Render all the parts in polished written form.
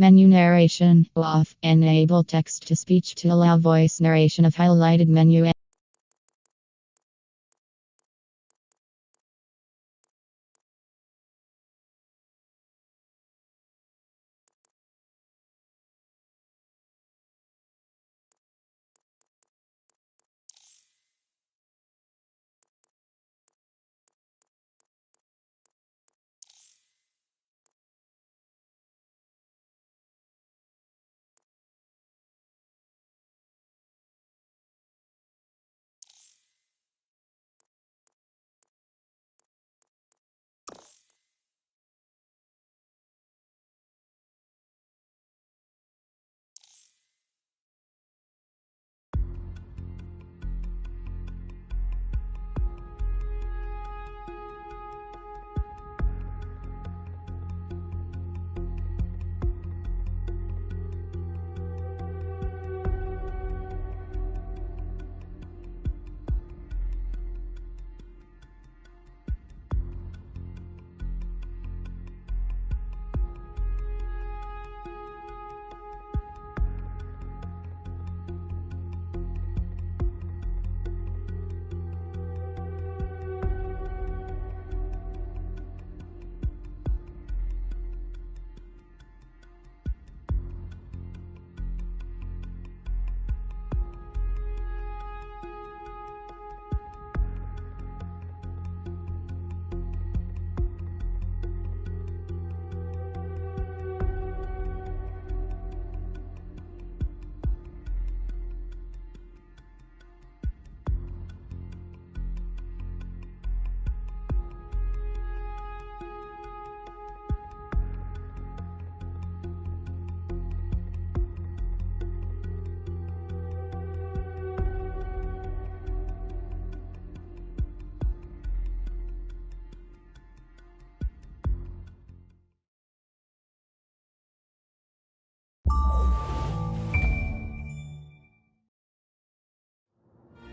Menu narration off. Enable text to speech to allow voice narration of highlighted menu.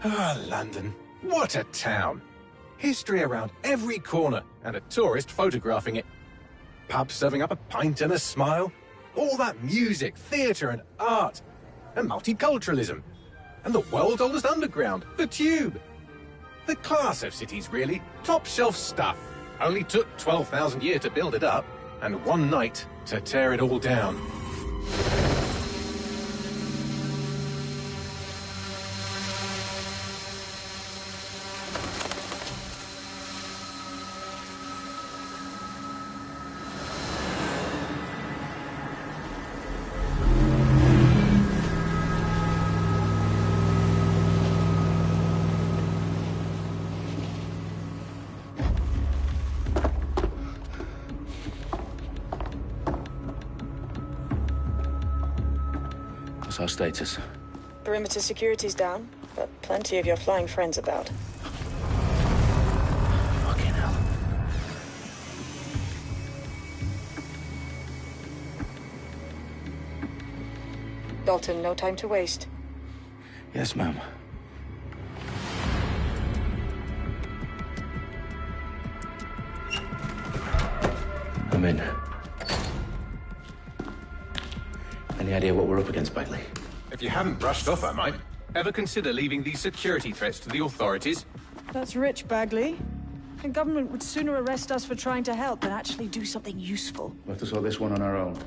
Ah, London. What a town. History around every corner, and a tourist photographing it. Pubs serving up a pint and a smile. All that music, theatre and art. And multiculturalism. And the world's oldest underground, the Tube. The class of cities, really. Top shelf stuff. Only took 12,000 years to build it up, and one night to tear it all down. What's our status? Perimeter security's down, but plenty of your flying friends about. Fucking hell. Dalton, no time to waste. Yes, ma'am. I'm in. Any idea what we're up against, Bagley? If you hadn't brushed off, I might. Ever consider leaving these security threats to the authorities? That's rich, Bagley. The government would sooner arrest us for trying to help than actually do something useful. We'll have to sort this one on our own.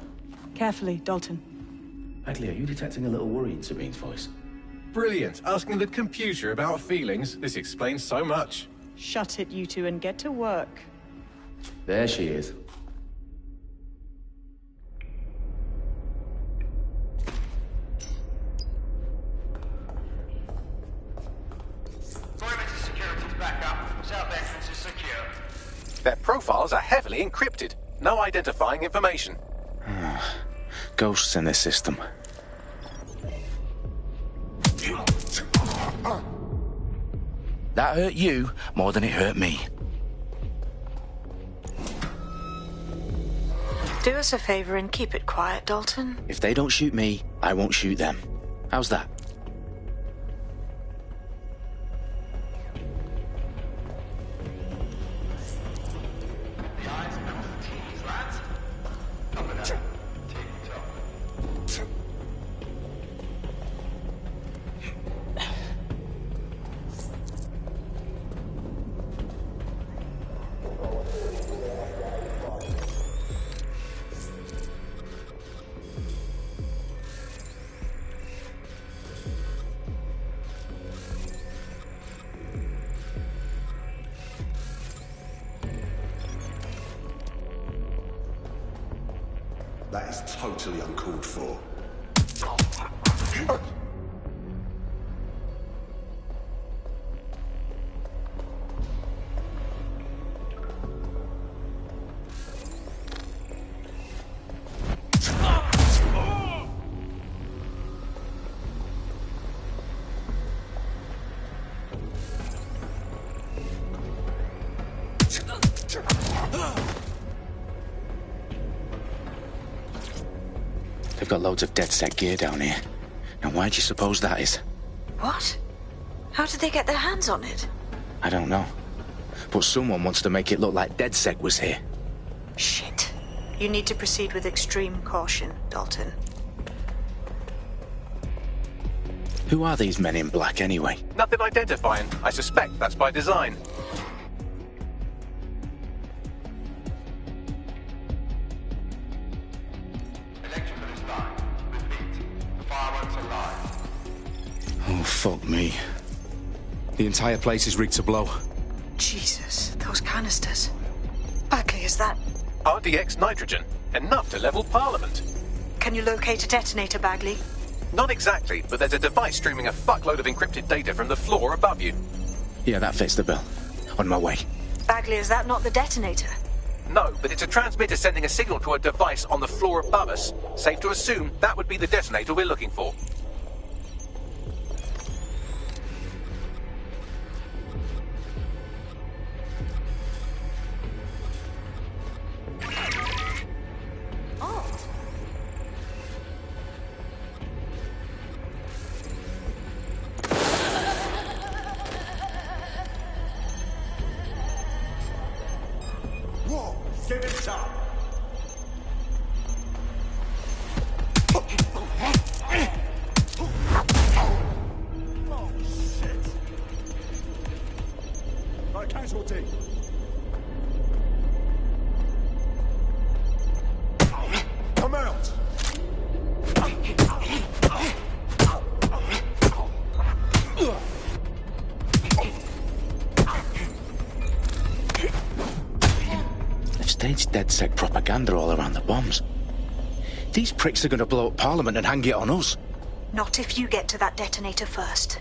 Carefully, Dalton. Bagley, are you detecting a little worry in Sabine's voice? Brilliant. Asking the computer about feelings. This explains so much. Shut it, you two, and get to work. There she is. Their profiles are heavily encrypted. No identifying information. Ghosts in this system. That hurt you more than it hurt me. Do us a favor and keep it quiet, Dalton. If they don't shoot me, I won't shoot them. How's that? That is totally uncalled for. They've got loads of DedSec gear down here. Now why do you suppose that is? What? How did they get their hands on it? I don't know. But someone wants to make it look like DedSec was here. Shit. You need to proceed with extreme caution, Dalton. Who are these men in black anyway? Nothing identifying. I suspect that's by design. Oh, fuck me. The entire place is rigged to blow. Jesus, those canisters. Bagley, is that... RDX nitrogen. Enough to level Parliament. Can you locate a detonator, Bagley? Not exactly, but there's a device streaming a fuckload of encrypted data from the floor above you. Yeah, that fits the bill. On my way. Bagley, is that not the detonator? No, but it's a transmitter sending a signal to a device on the floor above us. Safe to assume that would be the detonator we're looking for. Get it up! Oh, shit! Right, casualty! Come out! Staged DedSec propaganda all around the bombs. These pricks are going to blow up Parliament and hang it on us. Not if you get to that detonator first.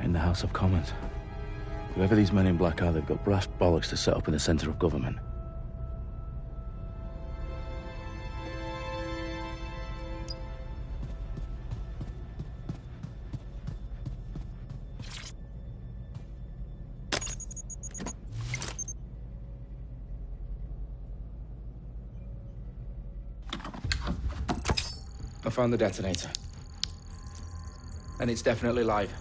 In the House of Commons. Whoever these men in black are, they've got brass bollocks to set up in the centre of government. I found the detonator. And it's definitely live.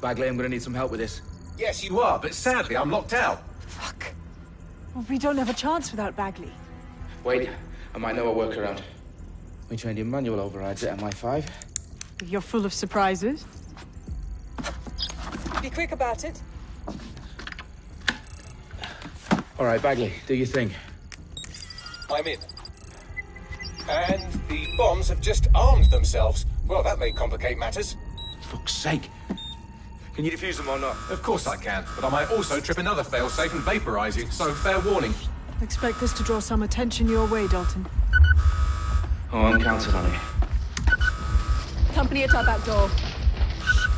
Bagley, I'm gonna need some help with this. Yes, you are, but sadly I'm locked out. Fuck. Well, we don't have a chance without Bagley. Wait, I might know a workaround. We trained in manual overrides at MI5. You're full of surprises. Be quick about it. All right, Bagley, do your thing. I'm in. And the bombs have just armed themselves. Well, that may complicate matters. Fuck's sake. Can you defuse them or not? Of course I can, but I might also trip another failsafe and vaporize you, so fair warning. Expect this to draw some attention your way, Dalton. Oh, I'm counting on it. Company at our back door. Shit.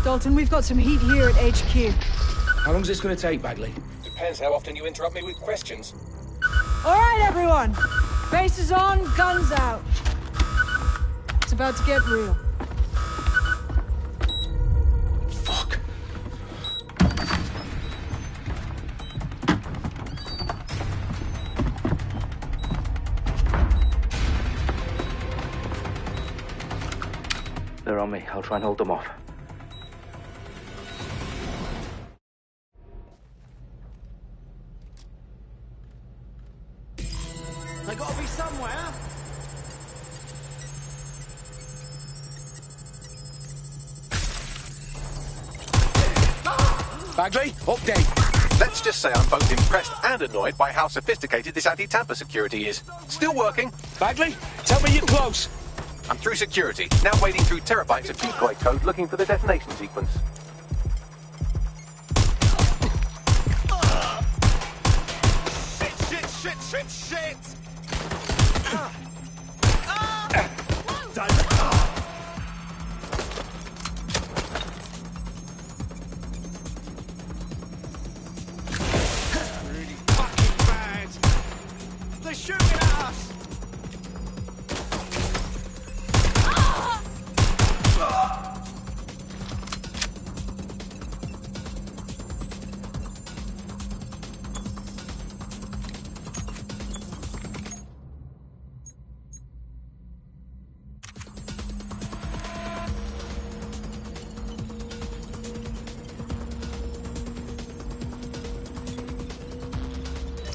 Dalton, we've got some heat here at HQ. How long's this gonna take, Bagley? Depends how often you interrupt me with questions. All right, everyone. Faces on, guns out. It's about to get real. Fuck. They're on me. I'll try and hold them off. They gotta be somewhere. Bagley, update. Let's just say I'm both impressed and annoyed by how sophisticated this anti-tamper security is. Still working. Bagley, tell me you're close. I'm through security, now wading through terabytes of decoy code looking for the detonation sequence. Shit! Really fucking bad. They're shooting at us.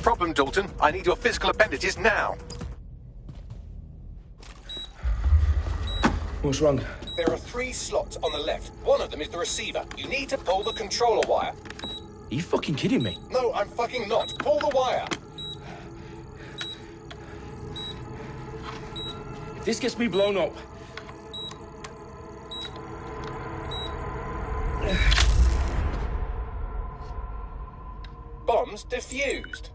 Problem, Dalton. I need your physical appendages now. What's wrong? There are 3 slots on the left. One of them is the receiver. You need to pull the controller wire. Are you fucking kidding me? No, I'm fucking not. Pull the wire. If this gets me blown up... Bombs defused.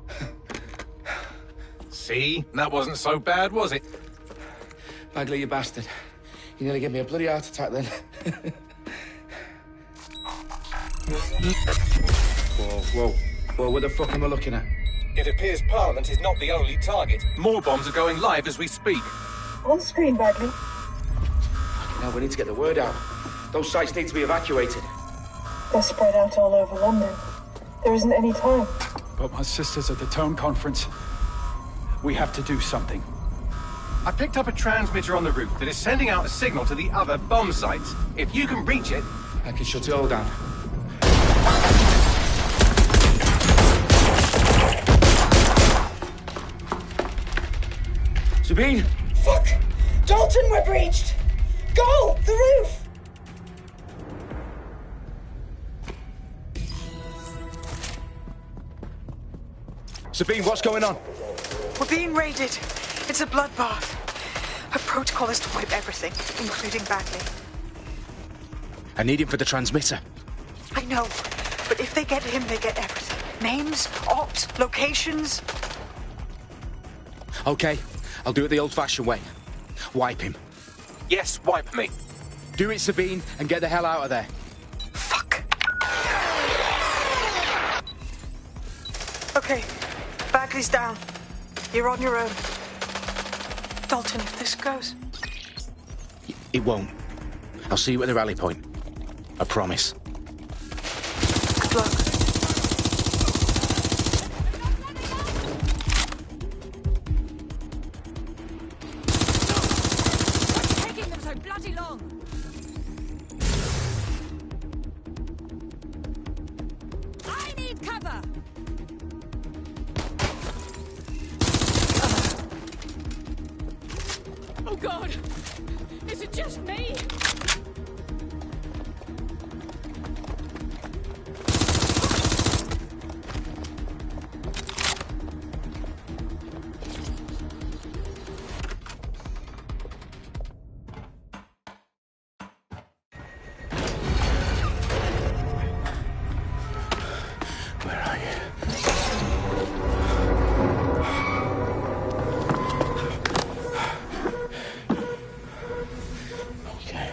See? That wasn't so bad, was it? Bagley, you bastard. You nearly gave me a bloody heart attack then. Whoa, what the fuck am I looking at? It appears Parliament is not the only target. More bombs are going live as we speak. On screen, Bagley. Now we need to get the word out. Those sites need to be evacuated. They're spread out all over London. There isn't any time. But my sister's at the Tone Conference. We have to do something. I picked up a transmitter on the roof that is sending out a signal to the other bomb sites. If you can reach it... I can shut it all down. Sabine! Fuck! Dalton, we're breached! Go! The roof! Sabine, what's going on? We're being raided. It's a bloodbath. Our protocol is to wipe everything, including Bagley. I need him for the transmitter. I know, but if they get him, they get everything. Names, ops, locations. Okay, I'll do it the old-fashioned way. Wipe him. Yes, wipe me. Do it, Sabine, and get the hell out of there. Fuck. Okay, Bagley's down. You're on your own. Dalton, if this goes... It won't. I'll see you at the rally point. I promise. Good luck. What's taking them so bloody long? I need cover! Oh God! Is it just me? Where are you? Okay.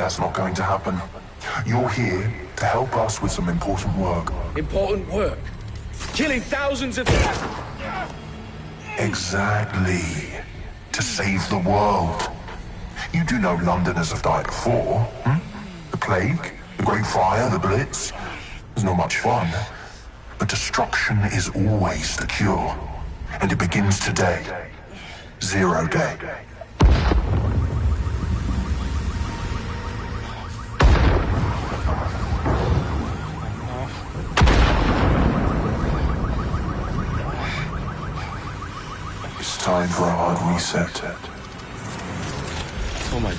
that's not going to happen. You're here to help us with some important work. Important work? Killing thousands of... Exactly. To save the world. You do know Londoners have died before, hmm? The Plague, the Great Fire, the Blitz. It's not much fun. But destruction is always the cure. And it begins today. Zero Day. It's time for a hard reset. Oh my God.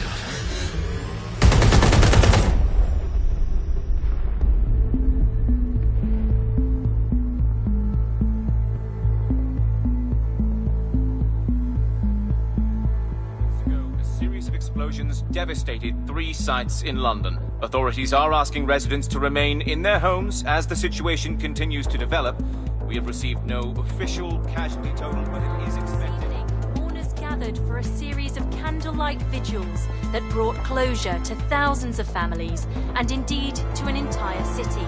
Explosions devastated 3 sites in London. Authorities are asking residents to remain in their homes as the situation continues to develop. We have received no official casualty total, but it is expected. Mourners gathered for a series of candlelight vigils that brought closure to thousands of families and indeed to an entire city.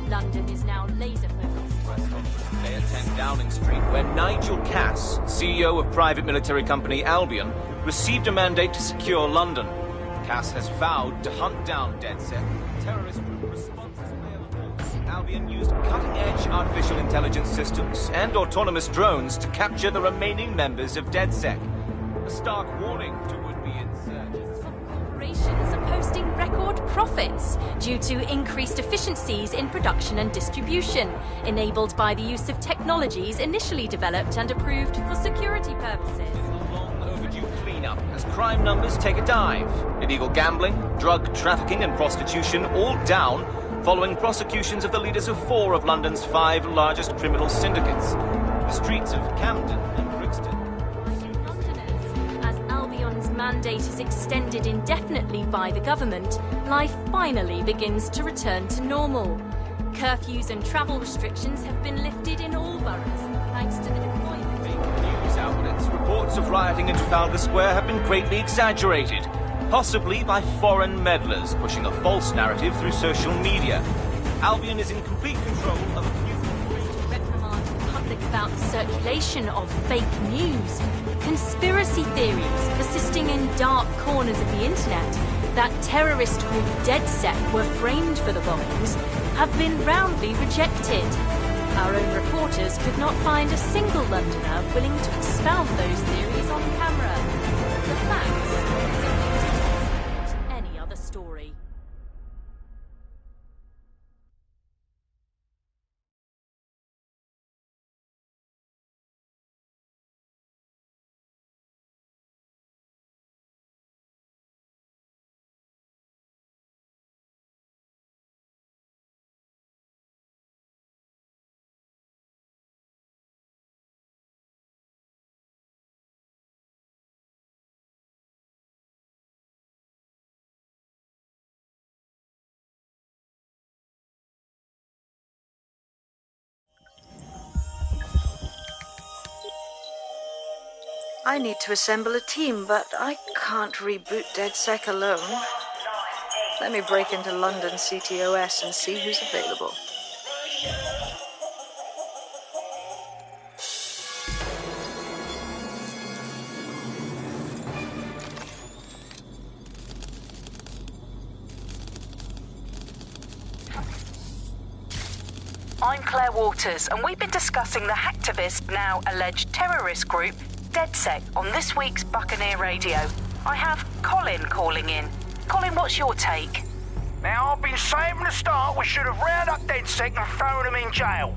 London is now laser-focused. They attend Downing Street, where Nigel Cass, CEO of private military company Albion, received a mandate to secure London. Cass has vowed to hunt down DedSec, terrorist group responsible for Albion used cutting-edge artificial intelligence systems and autonomous drones to capture the remaining members of DedSec. A stark warning to would-be insurgents. Corporations are posting record profits due to increased efficiencies in production and distribution, enabled by the use of technologies initially developed and approved for security purposes. Cleanup as crime numbers take a dive. Illegal gambling, drug trafficking and prostitution all down following prosecutions of the leaders of 4 of London's 5 largest criminal syndicates. The streets of Camden and Brixton. Londoners, as Albion's mandate is extended indefinitely by the government, life finally begins to return to normal. Curfews and travel restrictions have been lifted in all boroughs, thanks to the deployment. News outlets' reports of rioting in Trafalgar Square have been greatly exaggerated, possibly by foreign meddlers pushing a false narrative through social media. Albion is in complete control of a few... reprimand the public about the circulation of fake news, conspiracy theories persisting in dark corners of the internet that terrorist group DedSec were framed for the bombings have been roundly rejected. Our own reporters could not find a single Londoner willing to expound those theories on camera. The facts simply any other story. I need to assemble a team, but I can't reboot DedSec alone. Let me break into London CTOS and see who's available. I'm Claire Waters, and we've been discussing the hacktivist, now alleged terrorist group, DedSec, on this week's Buccaneer Radio. I have Colin calling in. Colin, what's your take? Now, I've been saying from the start we should have rounded up DedSec and thrown them in jail.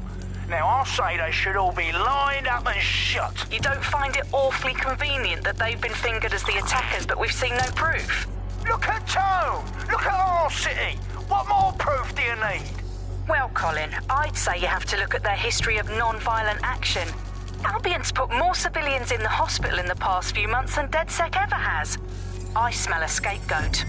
Now, I'll say they should all be lined up and shot. You don't find it awfully convenient that they've been fingered as the attackers, but we've seen no proof? Look at Tone! Look at our city! What more proof do you need? Well, Colin, I'd say you have to look at their history of non-violent action. Albion's put more civilians in the hospital in the past few months than DedSec ever has. I smell a scapegoat.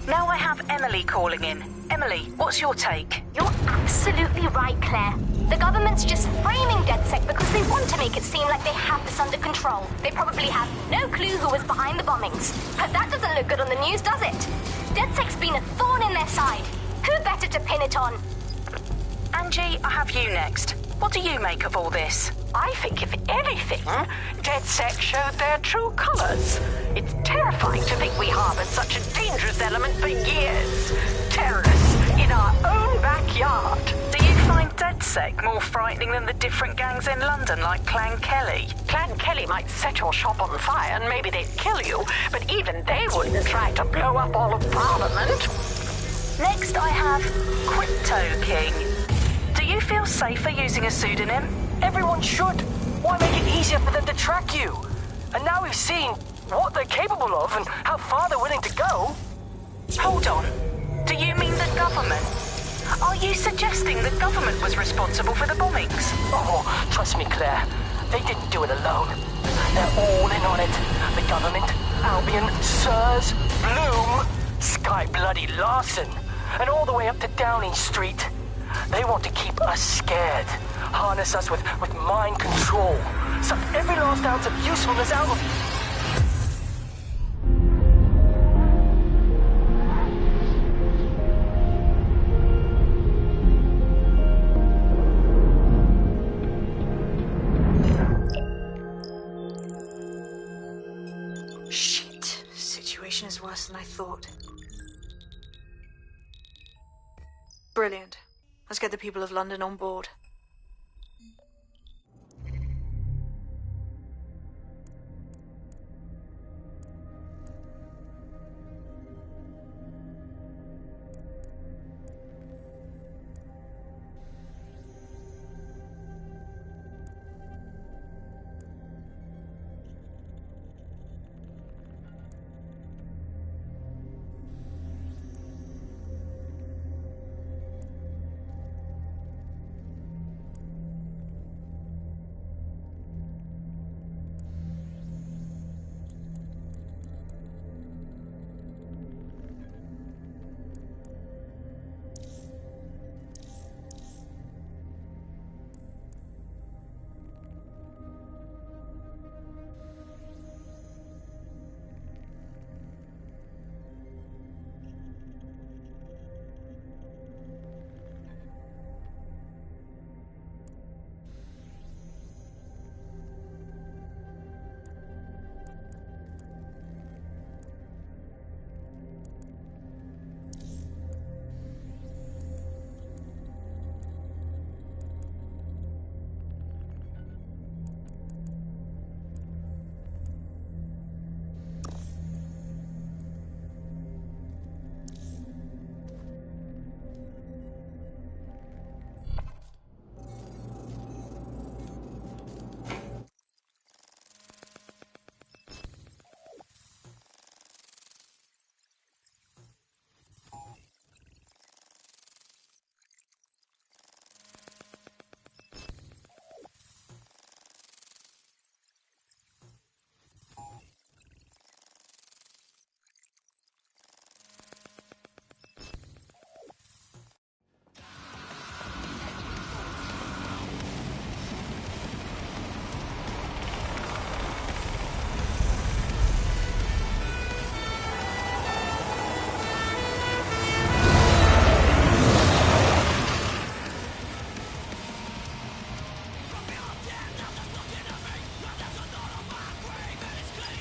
Now I have Emily calling in. Emily, what's your take? You're absolutely right, Claire. The government's just framing DedSec because they want to make it seem like they have this under control. They probably have no clue who was behind the bombings. But that doesn't look good on the news, does it? DedSec's been a thorn in their side. Who better to pin it on? Angie, I have you next. What do you make of all this? I think, if anything, DedSec showed their true colors. It's terrifying to think we harbored such a dangerous element for years. Terrorists in our own backyard. Do you find DedSec more frightening than the different gangs in London, like Clan Kelly? Clan Kelly might set your shop on fire and maybe they'd kill you, but even they wouldn't try to blow up all of Parliament. Next, I have Crypto King. Do you feel safer using a pseudonym? Everyone should. Why make it easier for them to track you? And now we've seen what they're capable of and how far they're willing to go. Hold on. Do you mean the government? Are you suggesting the government was responsible for the bombings? Oh, trust me, Claire. They didn't do it alone. They're all in on it. The government, Albion, Sirs, Bloom, Sky Bloody Larson, and all the way up to Downing Street. They want to keep us scared. Harness us with mind control. Suck every last ounce of usefulness out of you. Shit. Situation is worse than I thought. Brilliant. Let's get the people of London on board.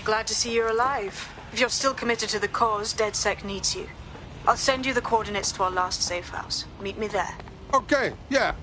Glad to see you're alive. If you're still committed to the cause, DedSec needs you. I'll send you the coordinates to our last safe house. Meet me there. Okay, yeah.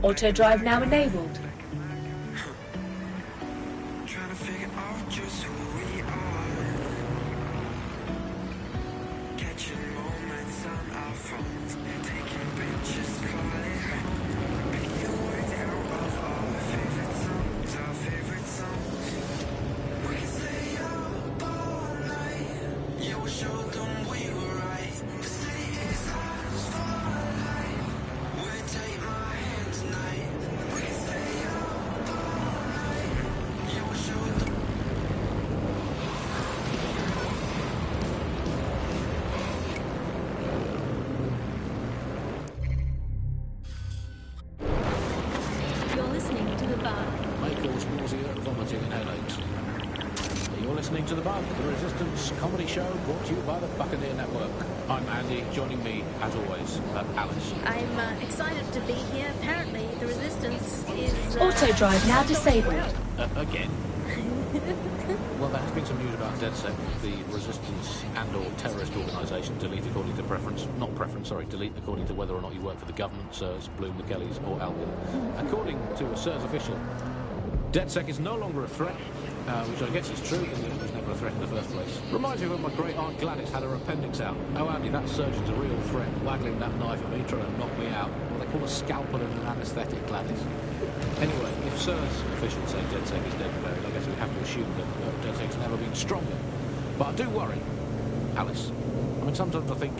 Auto drive now enabled. To the Bug, the Resistance comedy show brought to you by the Buccaneer Network. I'm Andy, joining me, as always, Alice. I'm excited to be here. Apparently, the Resistance is... Auto drive now disabled. Again? Well, there has been some news about DedSec, the Resistance and/or terrorist organisation, delete according to preference. Not preference, sorry, delete according to whether or not you work for the government, SIRS, Bloom, the Kellys, or Albion. According to a SIRS official, DedSec is no longer a threat. Which I guess is true, because it was never a threat in the first place. Reminds me when my great-aunt Gladys had her appendix out. Oh, Andy, that surgeon's a real threat, waggling that knife at me, trying to knock me out. What they call a scalpel and an anaesthetic, Gladys. Anyway, if SIRS officials say DedSec is dead and buried, I guess we have to assume that DedSec's never been stronger. But I do worry, Alice. I mean, sometimes I think,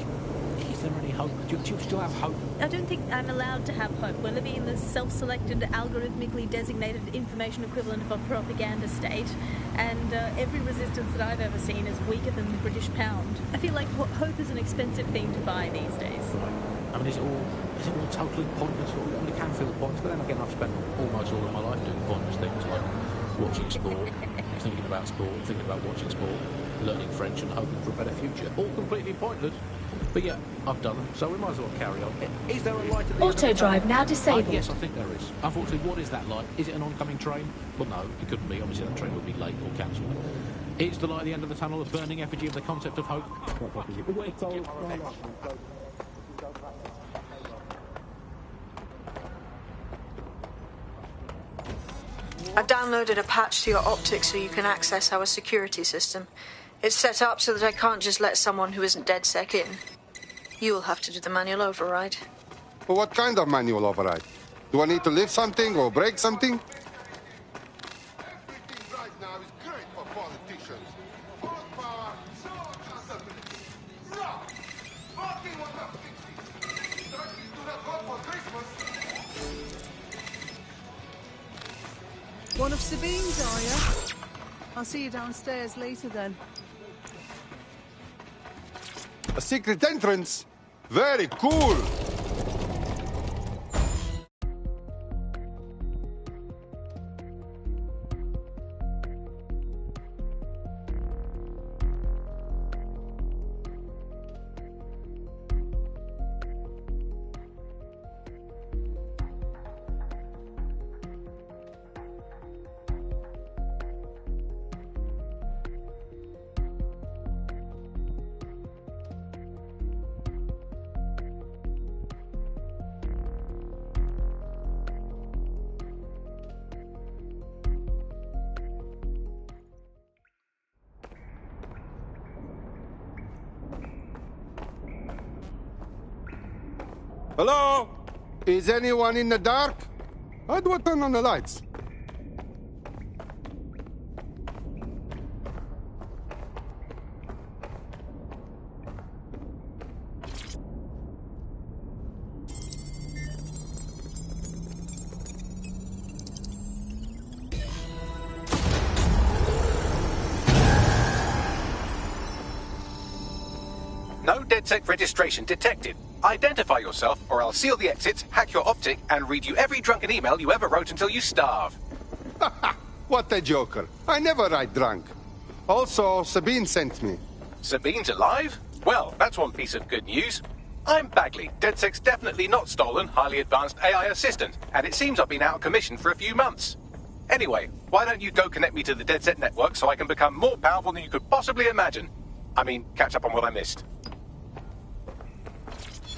is there any hope? Do you still have hope? I don't think I'm allowed to have hope. We're living in the self-selected, algorithmically designated information equivalent of a propaganda state, and every resistance that I've ever seen is weaker than the British pound. I feel like hope is an expensive thing to buy these days. Right. I mean, is it all totally pointless? I mean, it can feel pointless, but then again, I've spent almost all of my life doing pointless things like watching sport, thinking about sport, thinking about watching sport, learning French and hoping for a better future. All completely pointless. But yeah, I've done them, so we might as well carry on. Is there a light at the end of the Auto drive now disabled. Yes, I think there is. Unfortunately, what is that light? Is it an oncoming train? Well, no, it couldn't be. Obviously, that train would be late or cancelled. Is the light at the end of the tunnel a burning effigy of the concept of hope? I've downloaded a patch to your optics so you can access our security system. It's set up so that I can't just let someone who isn't DedSec in. You'll have to do the manual override. Well, what kind of manual override? Do I need to lift something or break something? One of Sabine's, are you? I'll see you downstairs later then. A secret entrance? Very cool! Hello? Is anyone in the dark? How do I turn on the lights? No DedSec registration detected. Identify yourself, or I'll seal the exits, hack your optic, and read you every drunken email you ever wrote until you starve. What a joker. I never write drunk. Also, Sabine sent me. Sabine's alive? Well, that's one piece of good news. I'm Bagley, DedSec's definitely not stolen, highly advanced AI assistant, and it seems I've been out of commission for a few months. Anyway, why don't you go connect me to the DedSec network so I can become more powerful than you could possibly imagine? I mean, catch up on what I missed.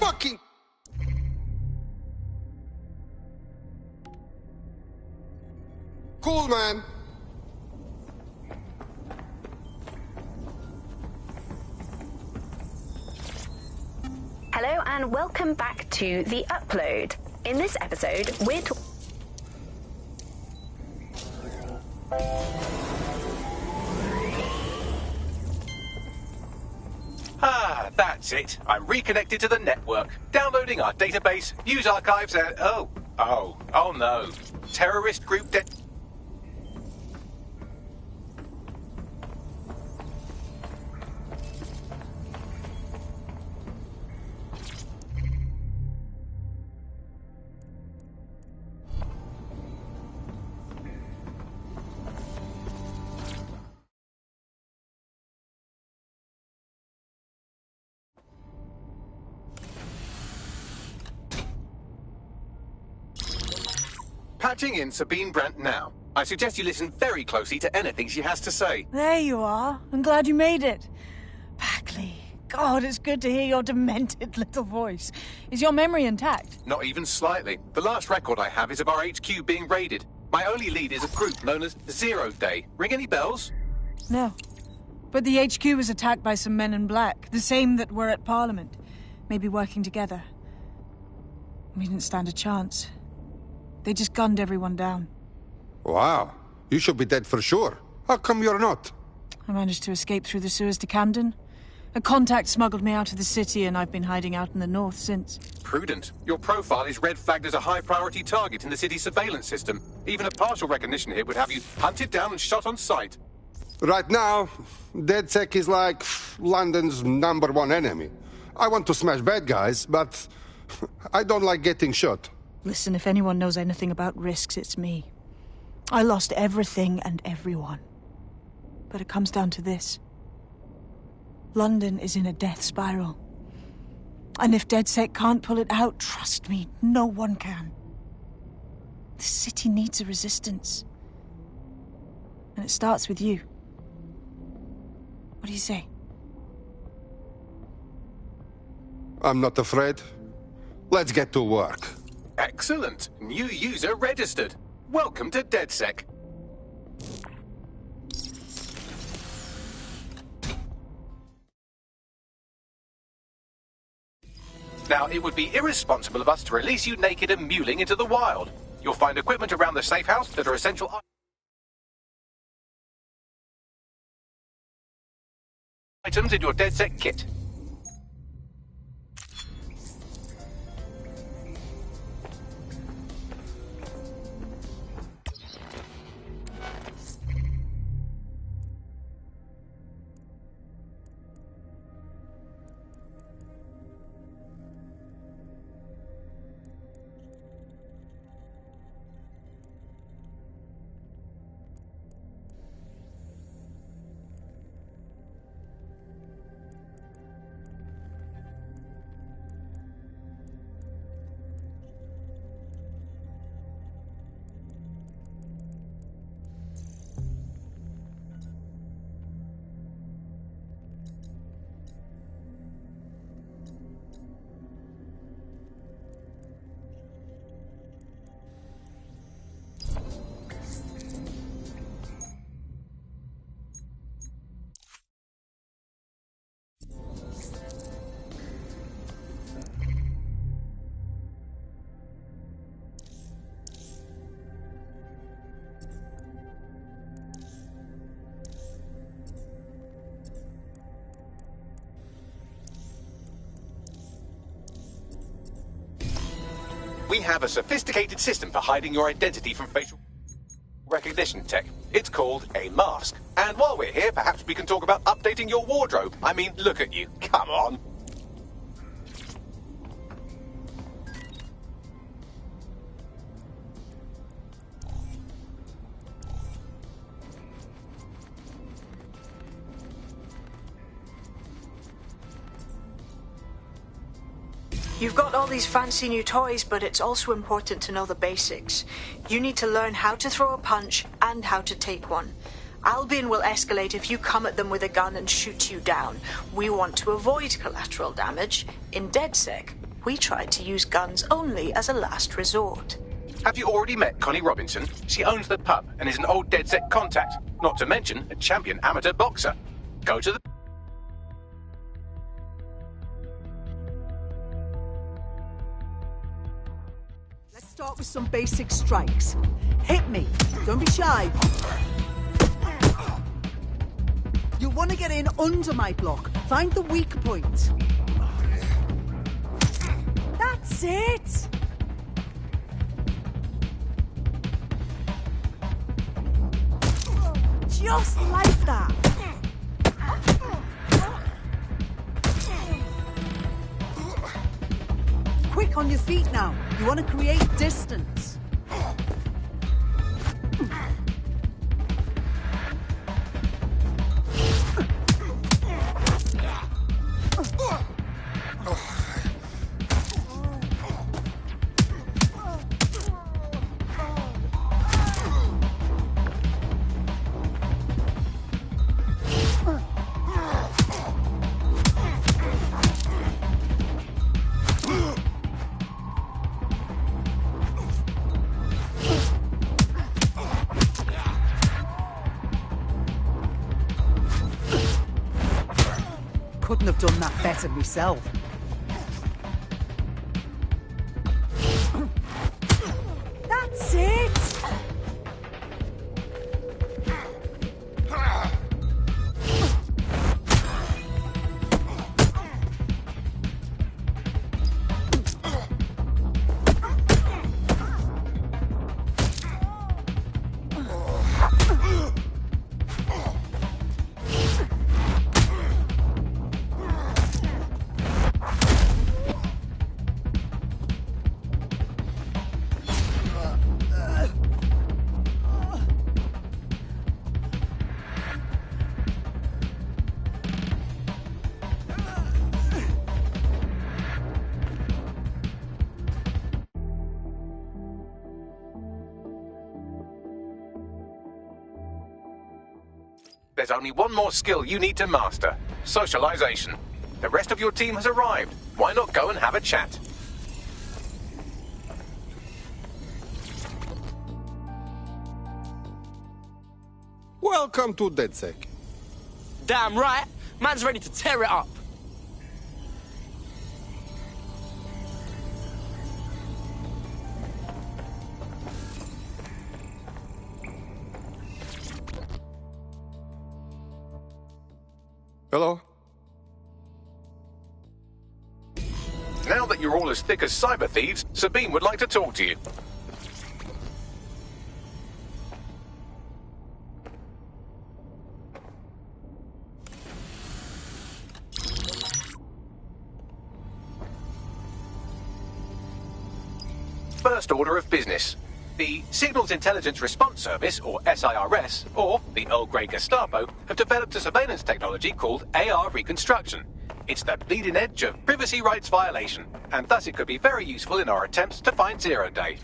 Fucking... Cool, man. Hello and welcome back to The Upload. In this episode, we're Ah, that's it. I'm reconnected to the network, downloading our database, news archives, and... Oh no. Terrorist group Patching in Sabine Brandt now. I suggest you listen very closely to anything she has to say. There you are. I'm glad you made it. Bagley. God, it's good to hear your demented little voice. Is your memory intact? Not even slightly. The last record I have is of our HQ being raided. My only lead is a group known as 0 Day. Ring any bells? No. But the HQ was attacked by some men in black, the same that were at Parliament. Maybe working together. We didn't stand a chance. They just gunned everyone down. Wow. You should be dead for sure. How come you're not? I managed to escape through the sewers to Camden. A contact smuggled me out of the city, and I've been hiding out in the north since. Prudent. Your profile is red flagged as a high-priority target in the city's surveillance system. Even a partial recognition hit would have you hunted down and shot on sight. Right now, DedSec is like London's #1 enemy. I want to smash bad guys, but I don't like getting shot. Listen, if anyone knows anything about risks, it's me. I lost everything and everyone. But it comes down to this. London is in a death spiral. And if DedSec can't pull it out, trust me, no one can. The city needs a resistance. And it starts with you. What do you say? I'm not afraid. Let's get to work. Excellent. New user registered. Welcome to DedSec. Now, it would be irresponsible of us to release you naked and mewling into the wild. You'll find equipment around the safe house that are essential items in your DedSec kit. We have a sophisticated system for hiding your identity from facial recognition tech. It's called a mask. And while we're here, perhaps we can talk about updating your wardrobe. I mean, look at you. Come on. You've got all these fancy new toys, but it's also important to know the basics. You need to learn how to throw a punch and how to take one. Albion will escalate if you come at them with a gun and shoot you down. We want to avoid collateral damage. In DedSec, we try to use guns only as a last resort. Have you already met Connie Robinson? She owns the pub and is an old DedSec contact, not to mention a champion amateur boxer. Go to the... Let's start with some basic strikes. Hit me. Don't be shy. You'll want to get in under my block. Find the weak point. That's it! Just like that. Quick on your feet now. You want to create distance. Couldn't have done that better myself. That's it! There's only one more skill you need to master. Socialization. The rest of your team has arrived. Why not go and have a chat? Welcome to DedSec. Damn right. Man's ready to tear it up. Hello? Now that you're all as thick as cyber thieves, Sabine would like to talk to you. First order of business. The Signals Intelligence Response Service, or SIRS, or the Earl Grey Gestapo, have developed a surveillance technology called AR Reconstruction. It's the bleeding edge of privacy rights violation, and thus it could be very useful in our attempts to find Zero Day.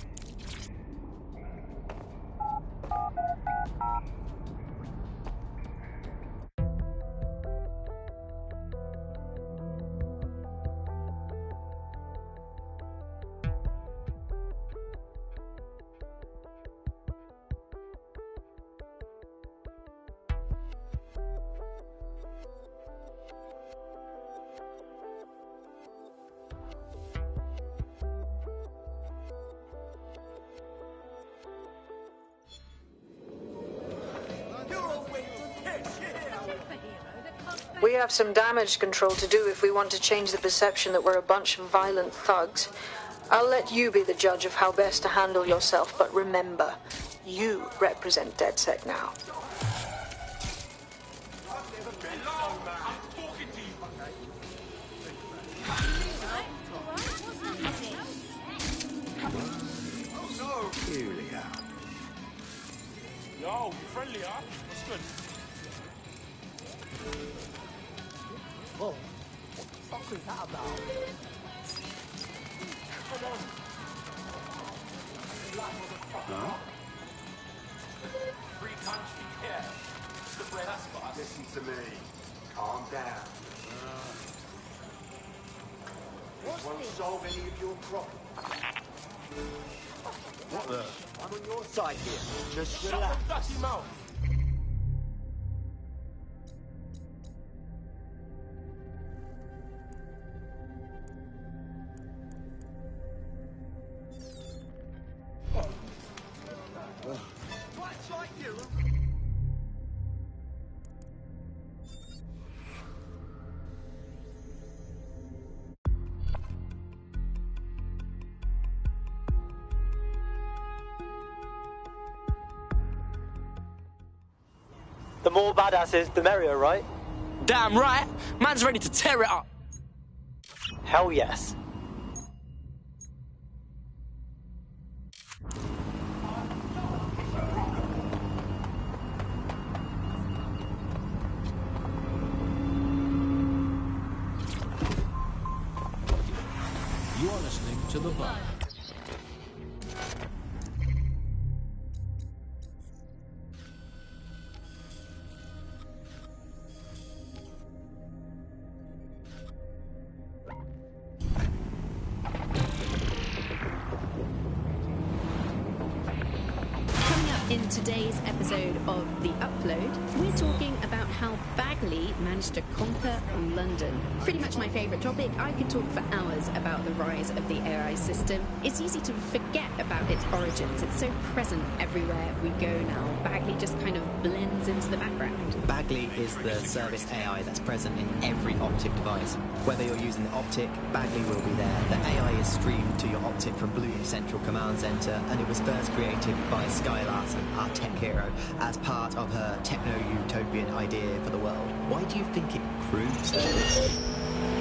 We have some damage control to do if we want to change the perception that we're a bunch of violent thugs. I'll let you be the judge of how best to handle yourself, but remember, you represent DedSec now. Yo, you friendly, huh? What's good? Whoa. What the fuck is that about? Come on. Huh? Free country, yeah. Look where that's got us. Listen to me. Calm down. This won't solve any of your problems. What the? I'm on your side here. Just Shut relax. your dirty mouth! Twats like you. The more badasses, the merrier, right? Damn right! Man's ready to tear it up! Hell yes. You are listening to The Bug. Coming up in today's episode of The Upload, we're talking about how Bagley managed to conquer London. Pretty much my favourite topic. I could talk for hours about the rise of the AI system. It's easy to forget about its origins. It's so present everywhere we go now. Bagley just kind of blends into the background. Bagley is the service AI that's present in every Optic device. Whether you're using the Optic, Bagley will be there. The AI is streamed to your Optic from Bloom's Central Command Center, and it was first created by Sky Larson, our tech hero, as part of her techno-utopian idea for the world. Why do you think it grew so much?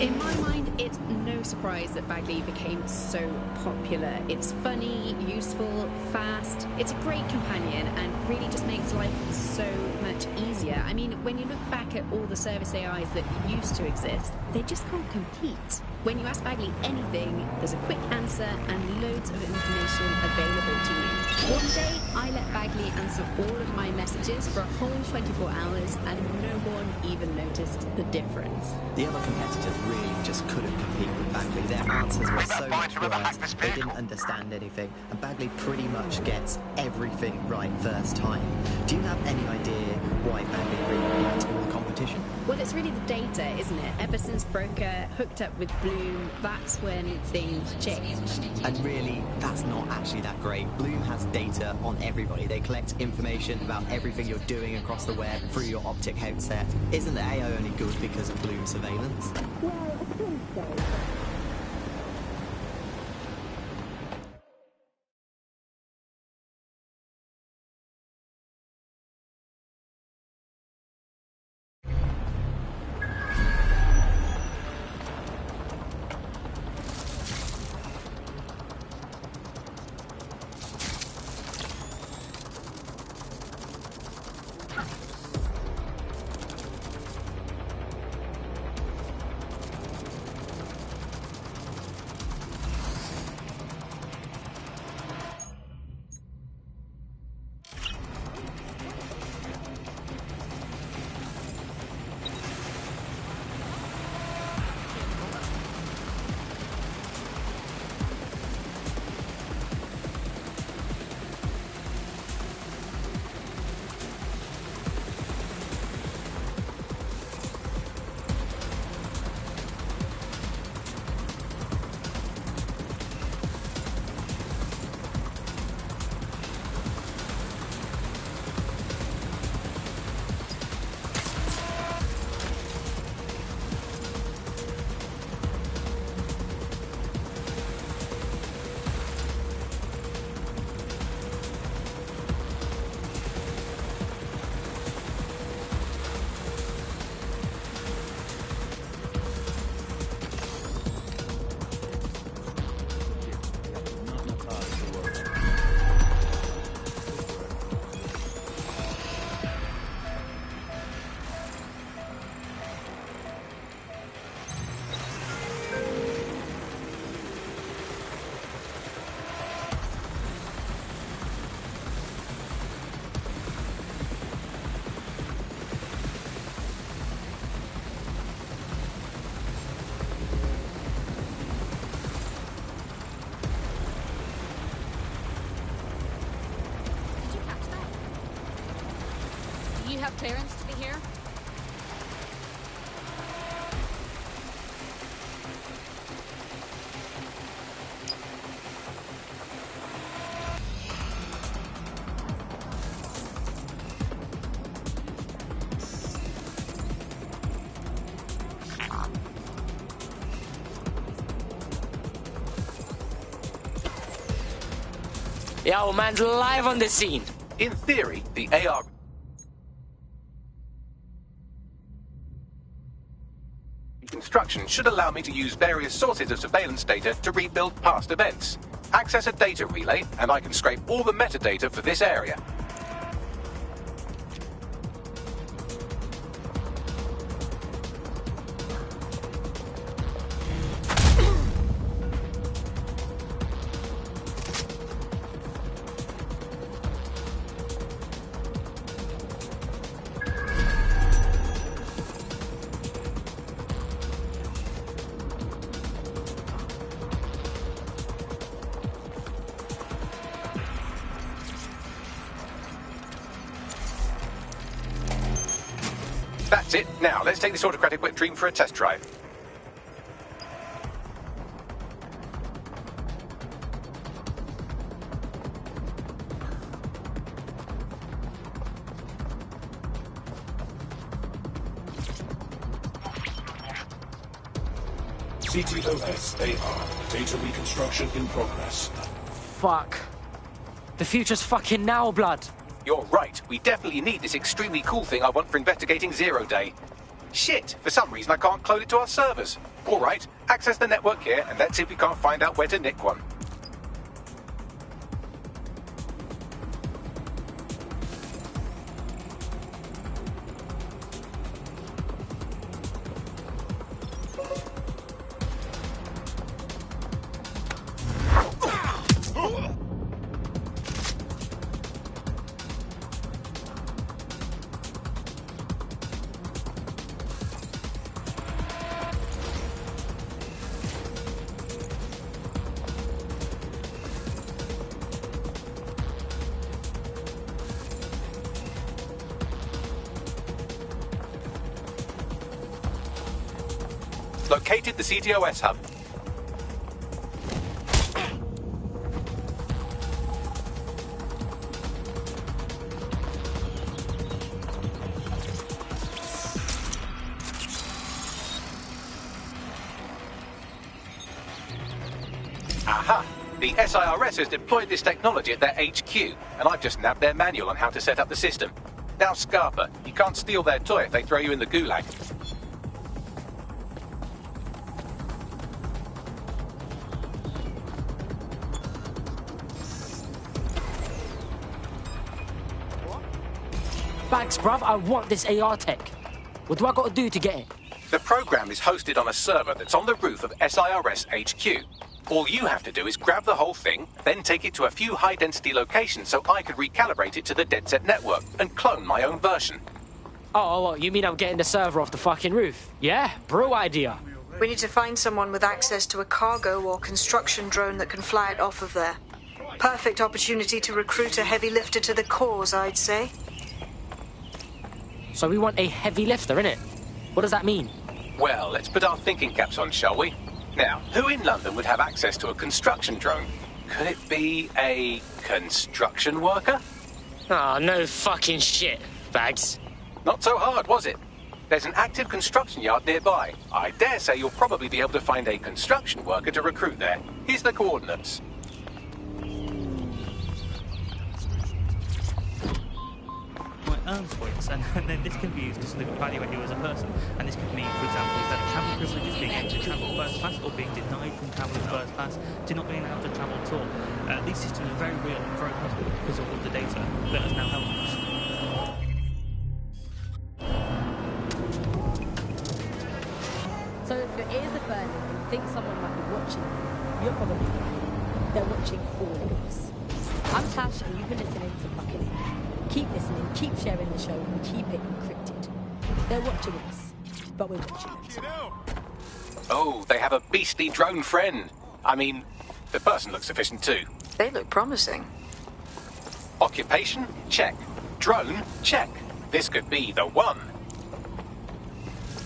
In my mind, it's no surprise that Bagley became so popular. It's funny, useful, fast. It's a great companion and really just makes life so much easier. I mean, when you look back at all the service AIs that used to exist, they just can't compete. When you ask Bagley anything, there's a quick answer and loads of information available to you. One day, I let Bagley answer all of my messages for a whole 24 hours and no one even noticed the difference. The other competitors really just couldn't compete with Bagley. Their answers were so much worse. They didn't understand anything, and Bagley pretty much gets everything right first time. Do you have any idea why Bagley really beat all the competition? Well, it's really the data, isn't it? Ever since Broker hooked up with Bloom, that's when things changed. And really, that's not actually that great. Bloom has data on everybody. They collect information about everything you're doing across the web through your Optic headset. Isn't the AI only good because of Bloom surveillance? Well, I think so. clearance to be here? Yo, man's live on the scene. In theory, the AR... Construction should allow me to use various sources of surveillance data to rebuild past events. Access a data relay, and I can scrape all the metadata for this area. That's it. Now, let's take this autocratic wet dream for a test drive. CTOS AR. Data reconstruction in progress. Fuck. The future's fucking now, blood. You're right. We definitely need this extremely cool thing I want for investigating Zero Day. Shit! For some reason I can't clone it to our servers. Alright, access the network here and let's see if we can't find out where to nick one. Located the CTOS hub. Aha! The SIRS has deployed this technology at their HQ, and I've just nabbed their manual on how to set up the system. Now, Scarpa, you can't steal their toy if they throw you in the gulag. Bags, bruv, I want this AR tech. What do I gotta do to get it? The program is hosted on a server that's on the roof of SIRS HQ. All you have to do is grab the whole thing, then take it to a few high-density locations so I could recalibrate it to the DedSet network and clone my own version. Oh, what, you mean I'm getting the server off the fucking roof? Yeah, bro idea. We need to find someone with access to a cargo or construction drone that can fly it off of there. Perfect opportunity to recruit a heavy lifter to the cause, I'd say. So we want a heavy lifter, innit? What does that mean? Well, let's put our thinking caps on, shall we? Now, who in London would have access to a construction drone? Could it be a construction worker? Oh, no fucking shit, Bags. Not so hard, was it? There's an active construction yard nearby. I dare say you'll probably be able to find a construction worker to recruit there. Here's the coordinates. Points, and then this can be used to evaluate you as a person. And this could mean, for example, that travel privileges, being able to travel first class, or being denied from travelling first class to not being allowed to travel at all. These systems are very real and very possible because of all the data that has now helped us. So if your ears are burning and you think someone might be watching you, you're probably right. They're watching all of us. I'm Tash, and you've been listening to Fucking. Keep listening, keep sharing the show, and keep it encrypted. They're watching us, but we're watching it. Oh, they have a beastly drone friend. I mean, the person looks efficient too. They look promising. Occupation? Check. Drone? Check. This could be the one.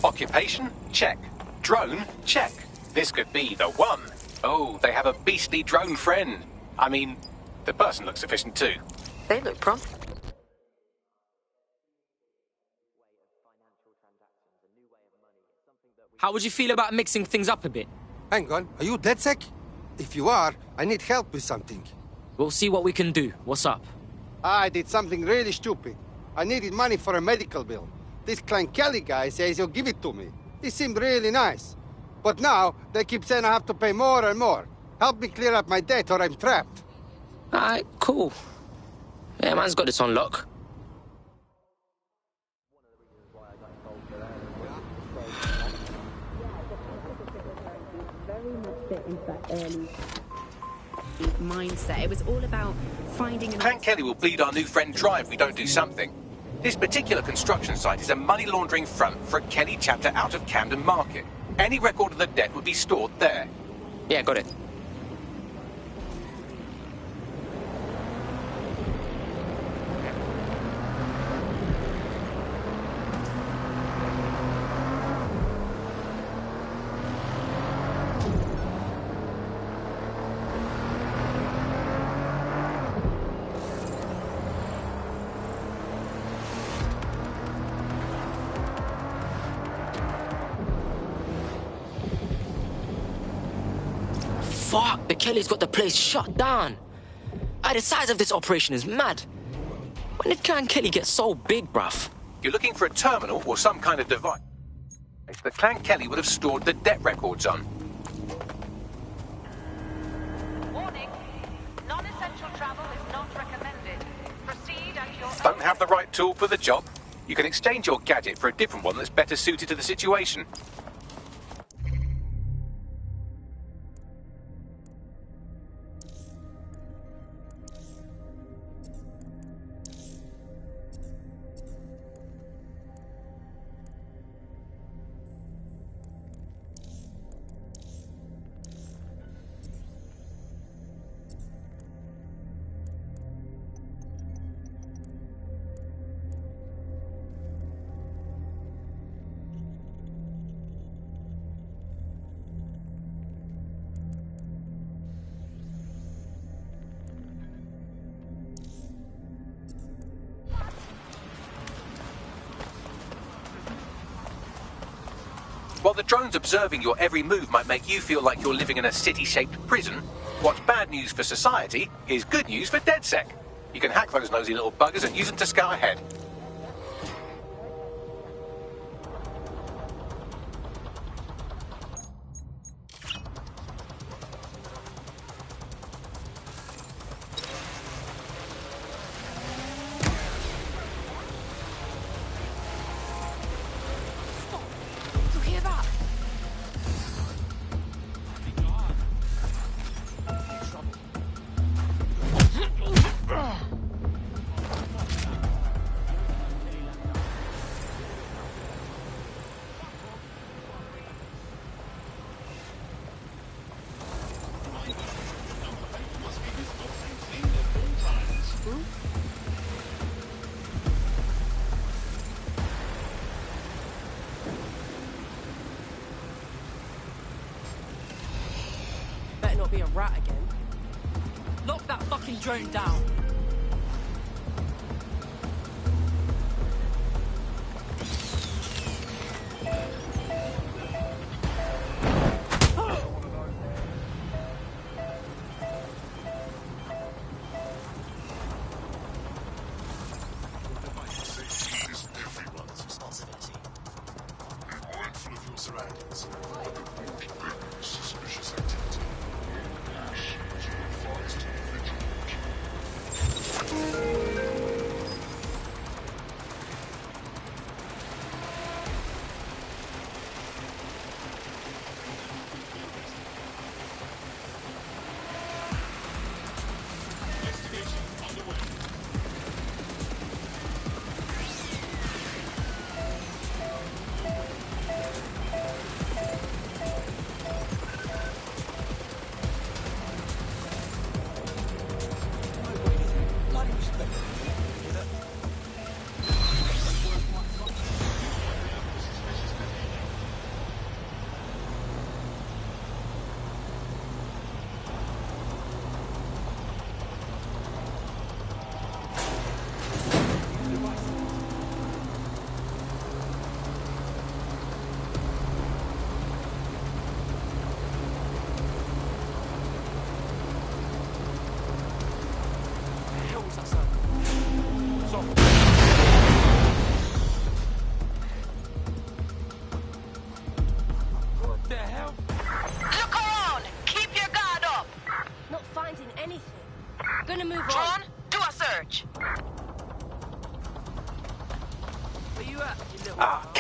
Occupation? Check. Drone? Check. This could be the one. Oh, they have a beastly drone friend. I mean, the person looks efficient too. They look promising. How would you feel about mixing things up a bit? Hang on, are you DedSec? If you are, I need help with something. We'll see what we can do. What's up? I did something really stupid. I needed money for a medical bill. This Clan Kelly guy says he'll give it to me. He seemed really nice. But now, they keep saying I have to pay more and more. Help me clear up my debt or I'm trapped. Alright, cool. Yeah, man's got this on lock. Into that early mindset. It was all about finding an... Clan Kelly will bleed our new friend dry if we don't do something. This particular construction site is a money laundering front for a Kelly chapter out of Camden Market. Any record of the debt would be stored there. Yeah, got it. Fuck, the Kelly's got the place shut down. The size of this operation is mad. When did Clan Kelly get so big, bruv? You're looking for a terminal or some kind of device the Clan Kelly would have stored the debt records on. Warning. Non-essential travel is not recommended. Proceed at your Don't have the right tool for the job? You can exchange your gadget for a different one that's better suited to the situation. While the drones observing your every move might make you feel like you're living in a city-shaped prison, what's bad news for society is good news for DedSec. You can hack those nosy little buggers and use them to scout ahead. Be a rat again. Lock that fucking drone down.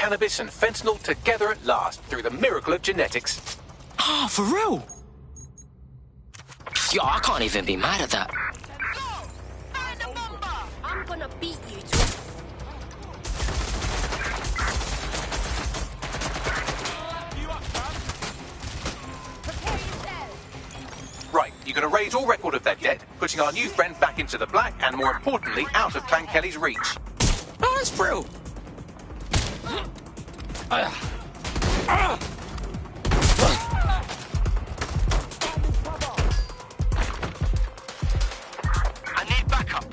cannabis and fentanyl together at last through the miracle of genetics. Ah, for real? Yo, I can't even be mad at that. I'm gonna beat you Right, you're going to raise all record of their debt, putting our new friend back into the black and, more importantly, out of Clan Kelly's reach. Oh, that's brilliant. I need backup.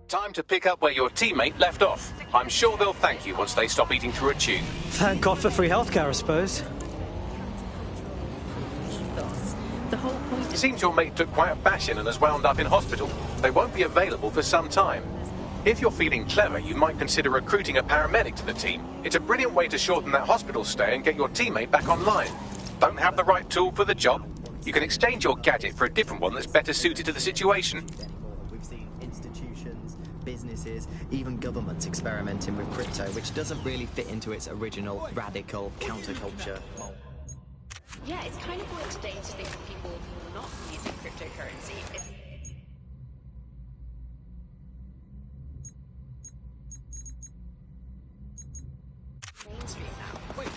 Time to pick up where your teammate left off. I'm sure they'll thank you once they stop eating through a tube. Thank God for free healthcare, I suppose. The whole point. It seems your mate took quite a bashing and has wound up in hospital. They won't be available for some time. If you're feeling clever, you might consider recruiting a paramedic to the team. It's a brilliant way to shorten that hospital stay and get your teammate back online. Don't have the right tool for the job? You can exchange your gadget for a different one that's better suited to the situation. We've seen institutions, businesses, even governments experimenting with crypto, which doesn't really fit into its original radical counterculture mold. Yeah, it's kind of weird today to think of people not using cryptocurrency. Mainstream now. Wait,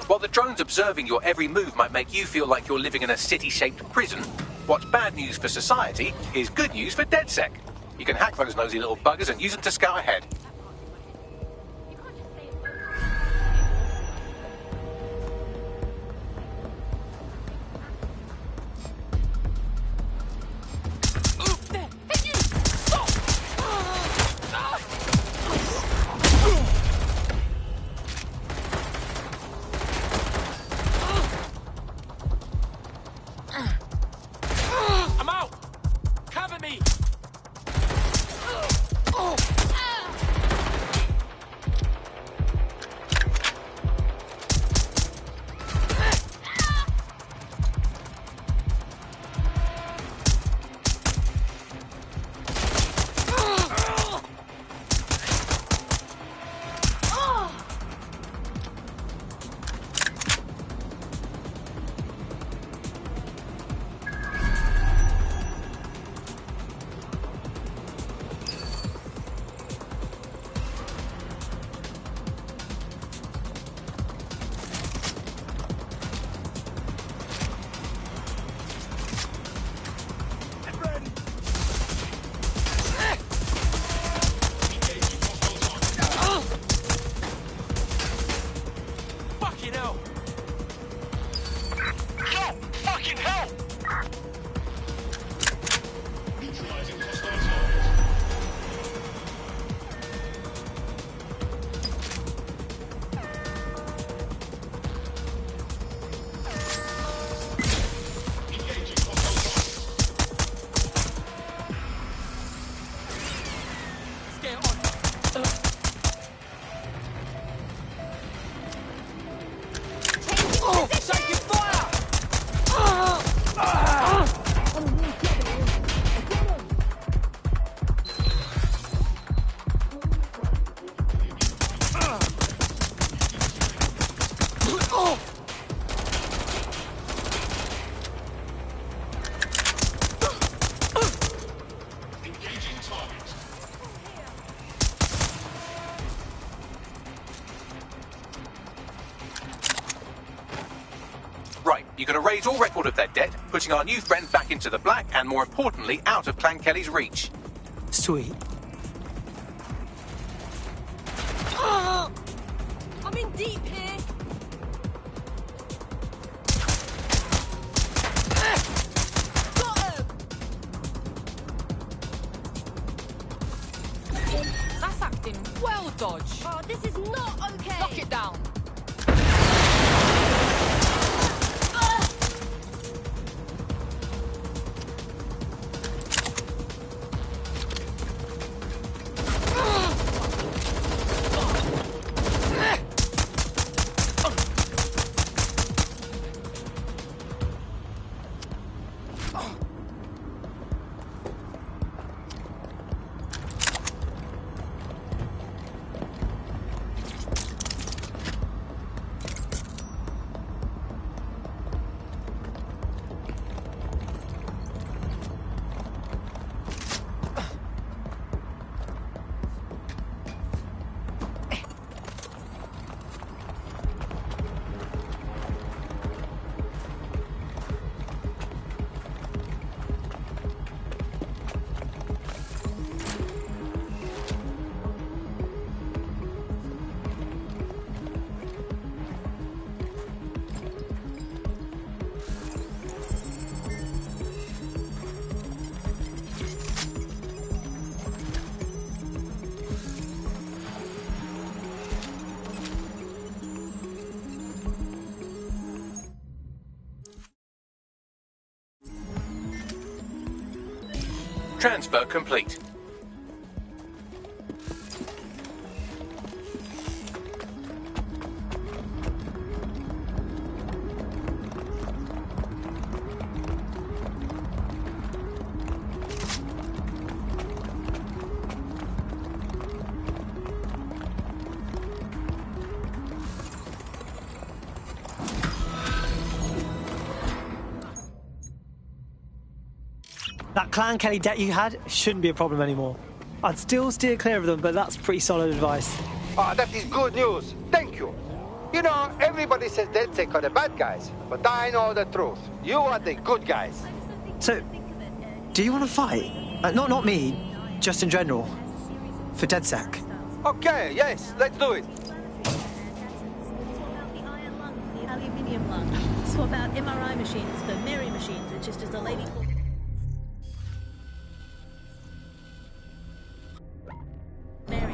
While the drones observing your every move might make you feel like you're living in a city-shaped prison, what's bad news for society is good news for DedSec. You can hack those nosy little buggers and use them to scout ahead. I'm out! Cover me! Fucking hell! Yo! Fucking hell! Neutralizing hostile target. Engaging hostile target. Get on! Oh! Taking fire! Engaging target. Right, you can erase all record of their debt, putting our new friend back into the black and, more importantly, out of Clan Kelly's reach. Sweet. I'm in deep here. That's acting well, Dodge. Oh, this is not okay. Lock it down. Transfer complete. That Clan Kelly debt you had shouldn't be a problem anymore. I'd still steer clear of them, but that's pretty solid advice. Ah, that is good news. Thank you. You know, everybody says DedSec are the bad guys, but I know the truth. You are the good guys. So, do you want to fight? Not me, just in general. For DedSec. Okay, yes, let's do it. Aluminium lung. Swap out MRI machines for Mary machines, which is just a lady called... Mary.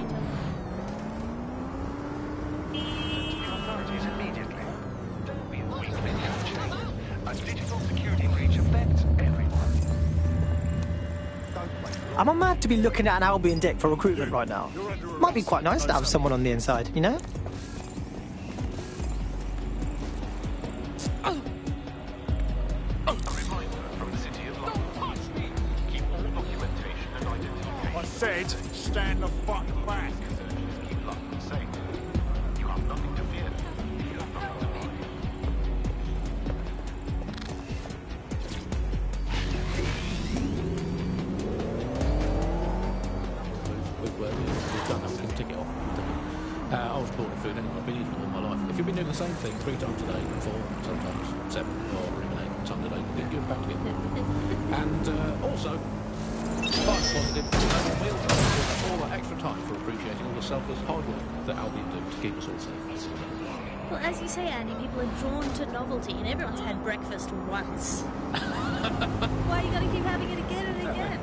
Authorities immediately. Don't be a weakling, Jane. A digital security breach affects everyone. Am I mad to be looking at an Albion deck for recruitment right now? Might be quite nice to have someone on the inside, you know? I said, stand the fuck back. Keep London safe. You have nothing to fear. You have nothing to fear. We've done that. We can tick it off. I was bought food anyway. I've been eating it all my life. If you've been doing the same thing 3 times a day, 4, sometimes 7, or even 8 times a day, then give back to it. And also, quite positive, we'll have all that extra time for appreciating all the selfless hard work that Albion do to keep us all safe. Well, as you say, Andy, people are drawn to novelty, and everyone's had breakfast once. Why you gotta keep having it again and again?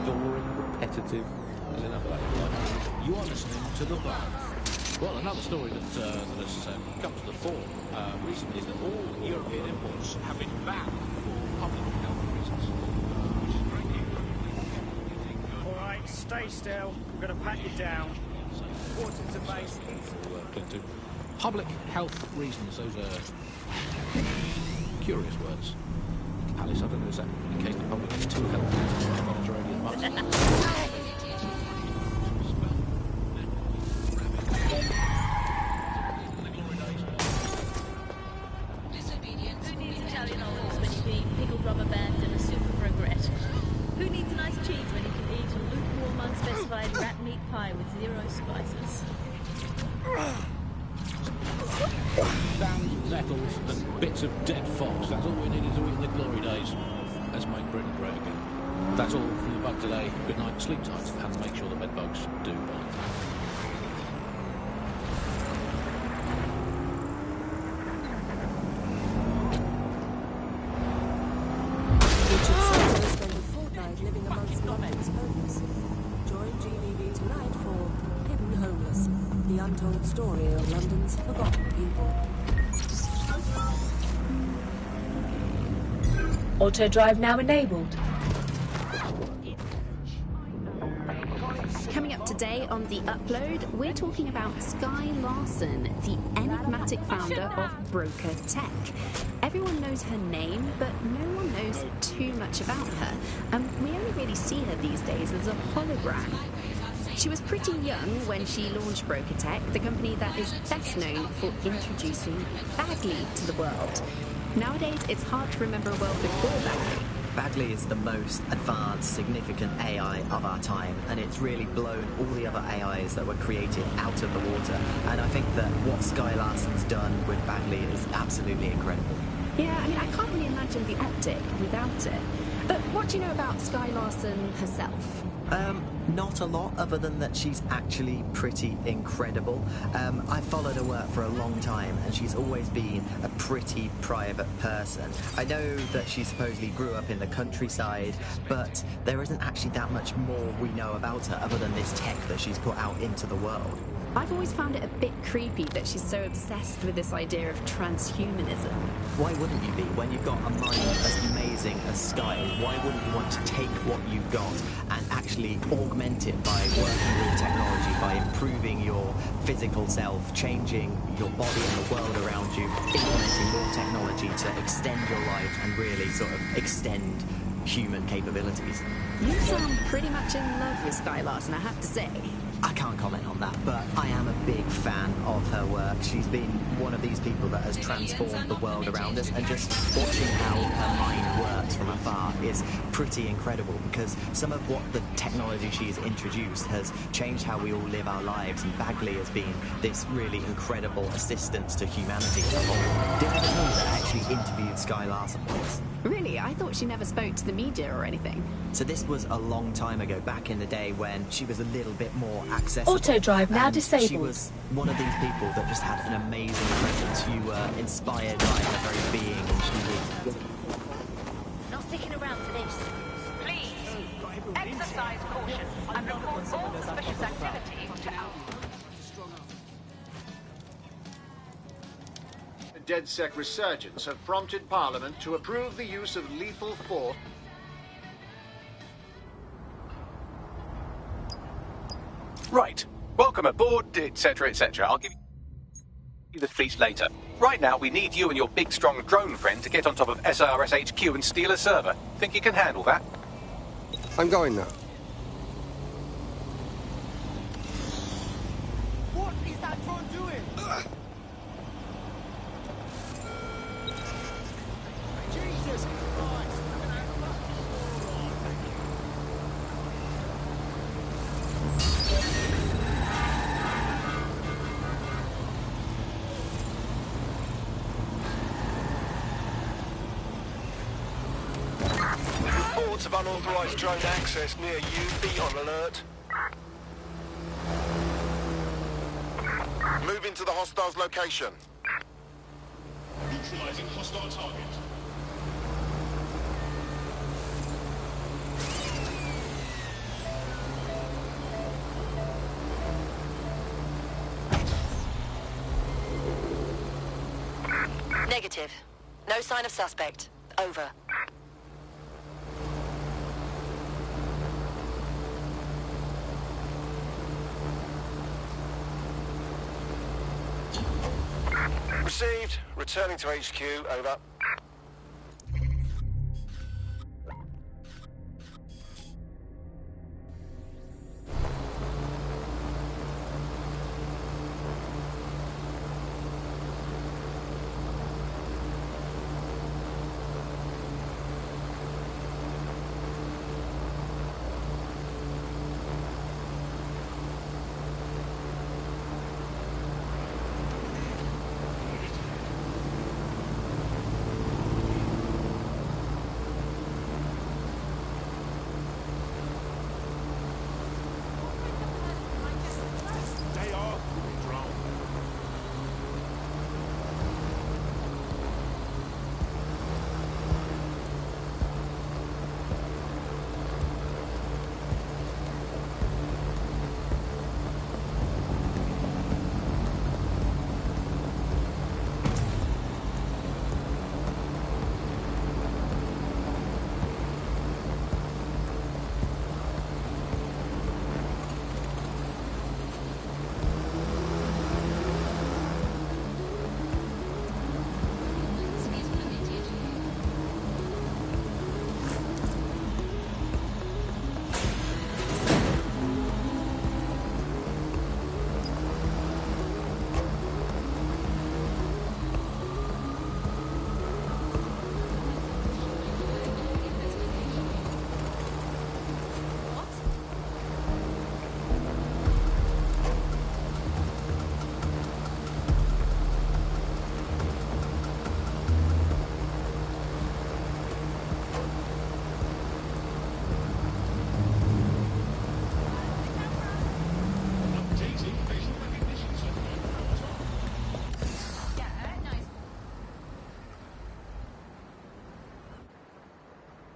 Boring, repetitive. There's enough of that in life. You are listening to The Plan. Well, another story that has come to the fore recently is that all European imports have been banned for public health reasons. Which is great news. All right, stay still. I'm going to pat you down. Quarter to base. Clinton. Public health reasons, those are curious words. Alice, I don't know, is that in case the public is too healthy to Mediterranean much? Italian olives when you can eat pickled rubber bands and a soup of regret? Who needs a nice cheese when you can eat a lukewarm, unspecified rat meat pie with 0 spices? Damn nettles that Bits of dead fox, that's all we needed to eat in the glory days. Let's make Britain great again. That's all from the bug today. Good night, sleep tight, and make sure the bed bugs do bite. Living amongst London's homeless. Join GBB tonight for Hidden Homeless, the untold story of London's forgotten people. Auto drive now enabled. Coming up today on The Upload, we're talking about Sky Larson, the enigmatic founder of Broker Tech. Everyone knows her name, but no one knows too much about her, and we only really see her these days as a hologram. She was pretty young when she launched Broker Tech, the company that is best known for introducing Bagley to the world. Nowadays, it's hard to remember a world before Bagley. Bagley is the most advanced, significant AI of our time, and it's really blown all the other AIs that were created out of the water. And I think that what Sky Larson's done with Bagley is absolutely incredible. Yeah, I mean, I can't really imagine the optic without it. But what do you know about Sky Larson herself? Not a lot, other than that she's actually pretty incredible. I've followed her work for a long time, and she's always been a pretty private person. I know that she supposedly grew up in the countryside, but there isn't actually that much more we know about her other than this tech that she's put out into the world. I've always found it a bit creepy that she's so obsessed with this idea of transhumanism. Why wouldn't you be? When you've got a mind as amazing as Sky, why wouldn't you want to take what you've got and actually augment it by working with technology, by improving your physical self, changing your body and the world around you, implementing more technology to extend your life and really sort of extend human capabilities? You sound pretty much in love with Sky Larson, I have to say. I can't comment on that, but I am a big fan of her work. She's been one of these people that has transformed the world around us, and just watching how her mind works from afar is pretty incredible, because some of what the technology she's introduced has changed how we all live our lives, and Bagley has been this really incredible assistance to humanity as a whole. Did I ever tell you that I actually interviewed Sky Larson once? Really? I thought she never spoke to the media or anything. So this was a long time ago, back in the day when she was a little bit more accessible. Auto drive now disabled. She was one of these people that just had an amazing presence. You were inspired by her very being, and she would... Not sticking around for this. Please, exercise caution and report all suspicious activity to our... The DedSec resurgence have prompted Parliament to approve the use of lethal force. Right. Welcome aboard, etc., etc. I'll give you the fleet later. Right now, we need you and your big, strong drone friend to get on top of SIRS HQ and steal a server. Think you can handle that? I'm going now. What is that drone doing? Jesus Christ! Reports of unauthorized drone access near you. Be on alert. Move into the hostile's location. Neutralizing hostile target. Negative. No sign of suspect. Over. Received. Returning to HQ. Over.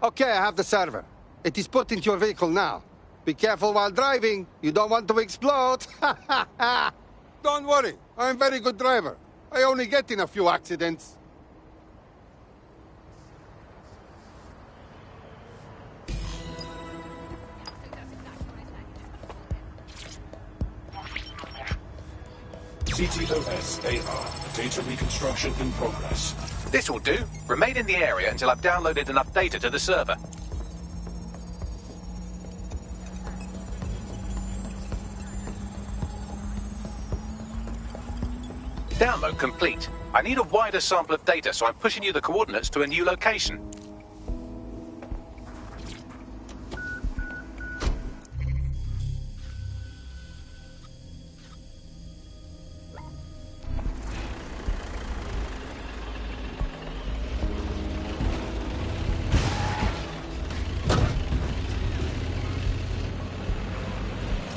Okay, I have the server. It is put into your vehicle now. Be careful while driving. You don't want to explode. Don't worry. I'm a very good driver. I only get in a few accidents. CTOS-AR. Data reconstruction in progress. This will do. Remain in the area until I've downloaded enough data to the server. Download complete. I need a wider sample of data, so I'm pushing you the coordinates to a new location.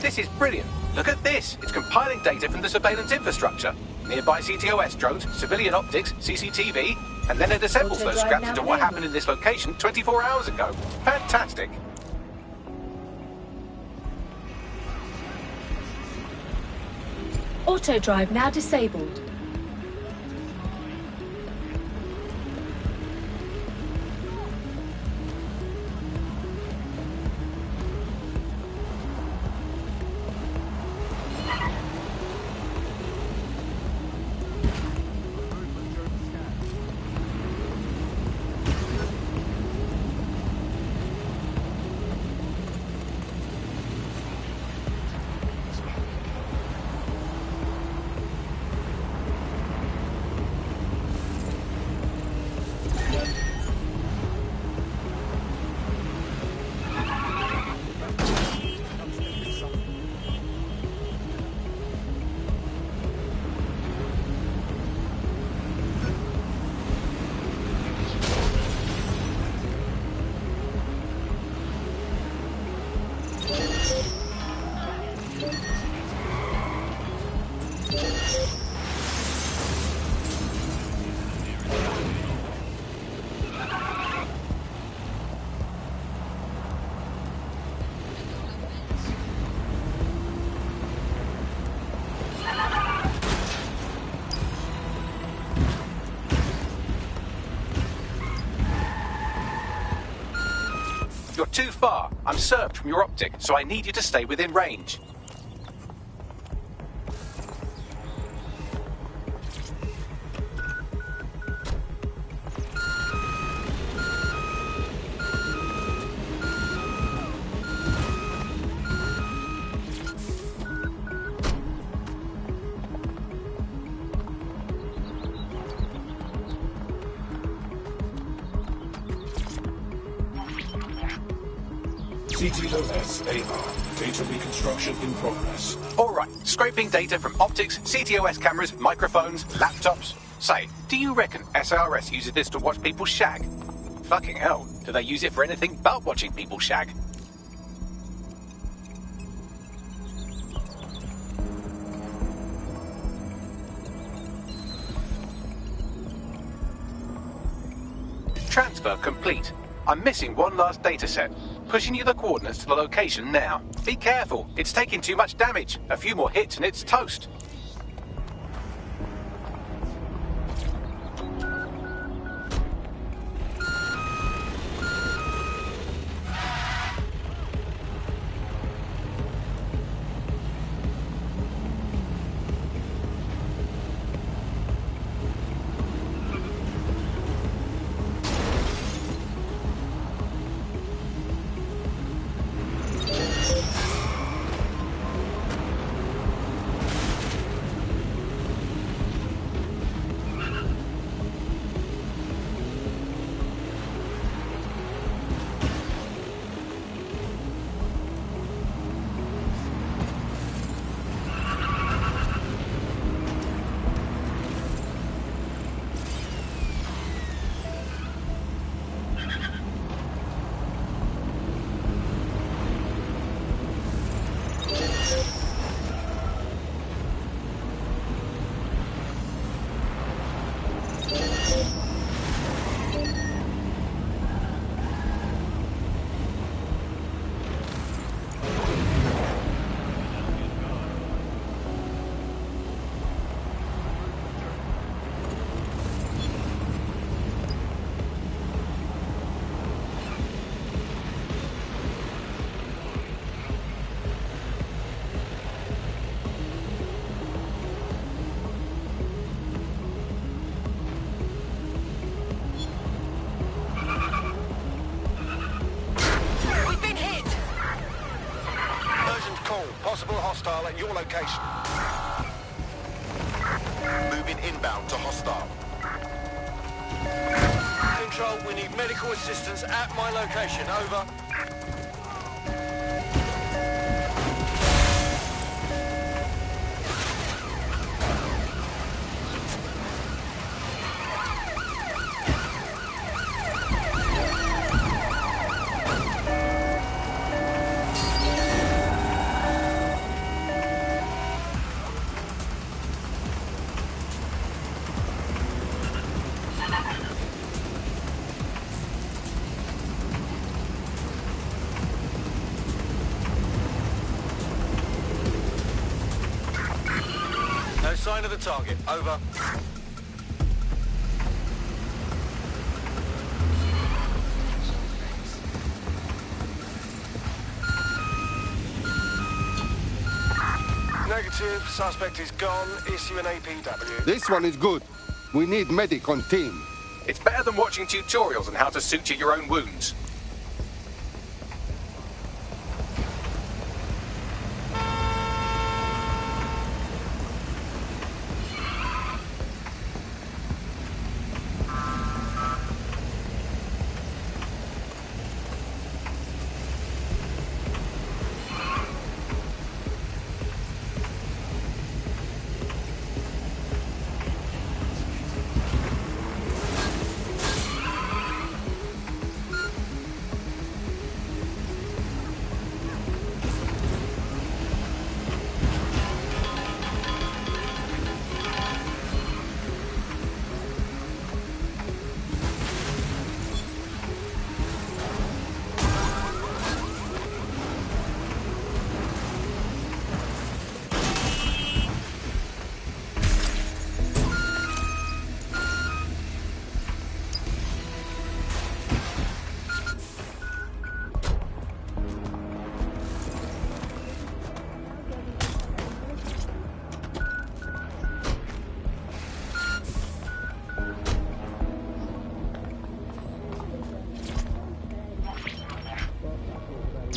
This is brilliant. Look at this. It's compiling data from the surveillance infrastructure. Nearby CTOS drones, civilian optics, CCTV, and then it assembles those scraps into what happened in this location 24 hours ago. Fantastic. Auto drive now disabled. You're too far. I'm served from your optic, so I need you to stay within range. CTOS-AR. Data reconstruction in progress. All right, scraping data from optics, CTOS cameras, microphones, laptops. Say, do you reckon SRS uses this to watch people shag? Fucking hell, do they use it for anything but watching people shag? Transfer complete. I'm missing one last data set. Pushing you the coordinates to the location now. Be careful, it's taking too much damage. A few more hits and it's toast. at your location. Moving inbound to hostile. Control, we need medical assistance at my location. Over. Sign of the target. Over. Negative. Suspect is gone. Issue an APW. This one is good. We need medic on team. It's better than watching tutorials on how to suture your own wounds.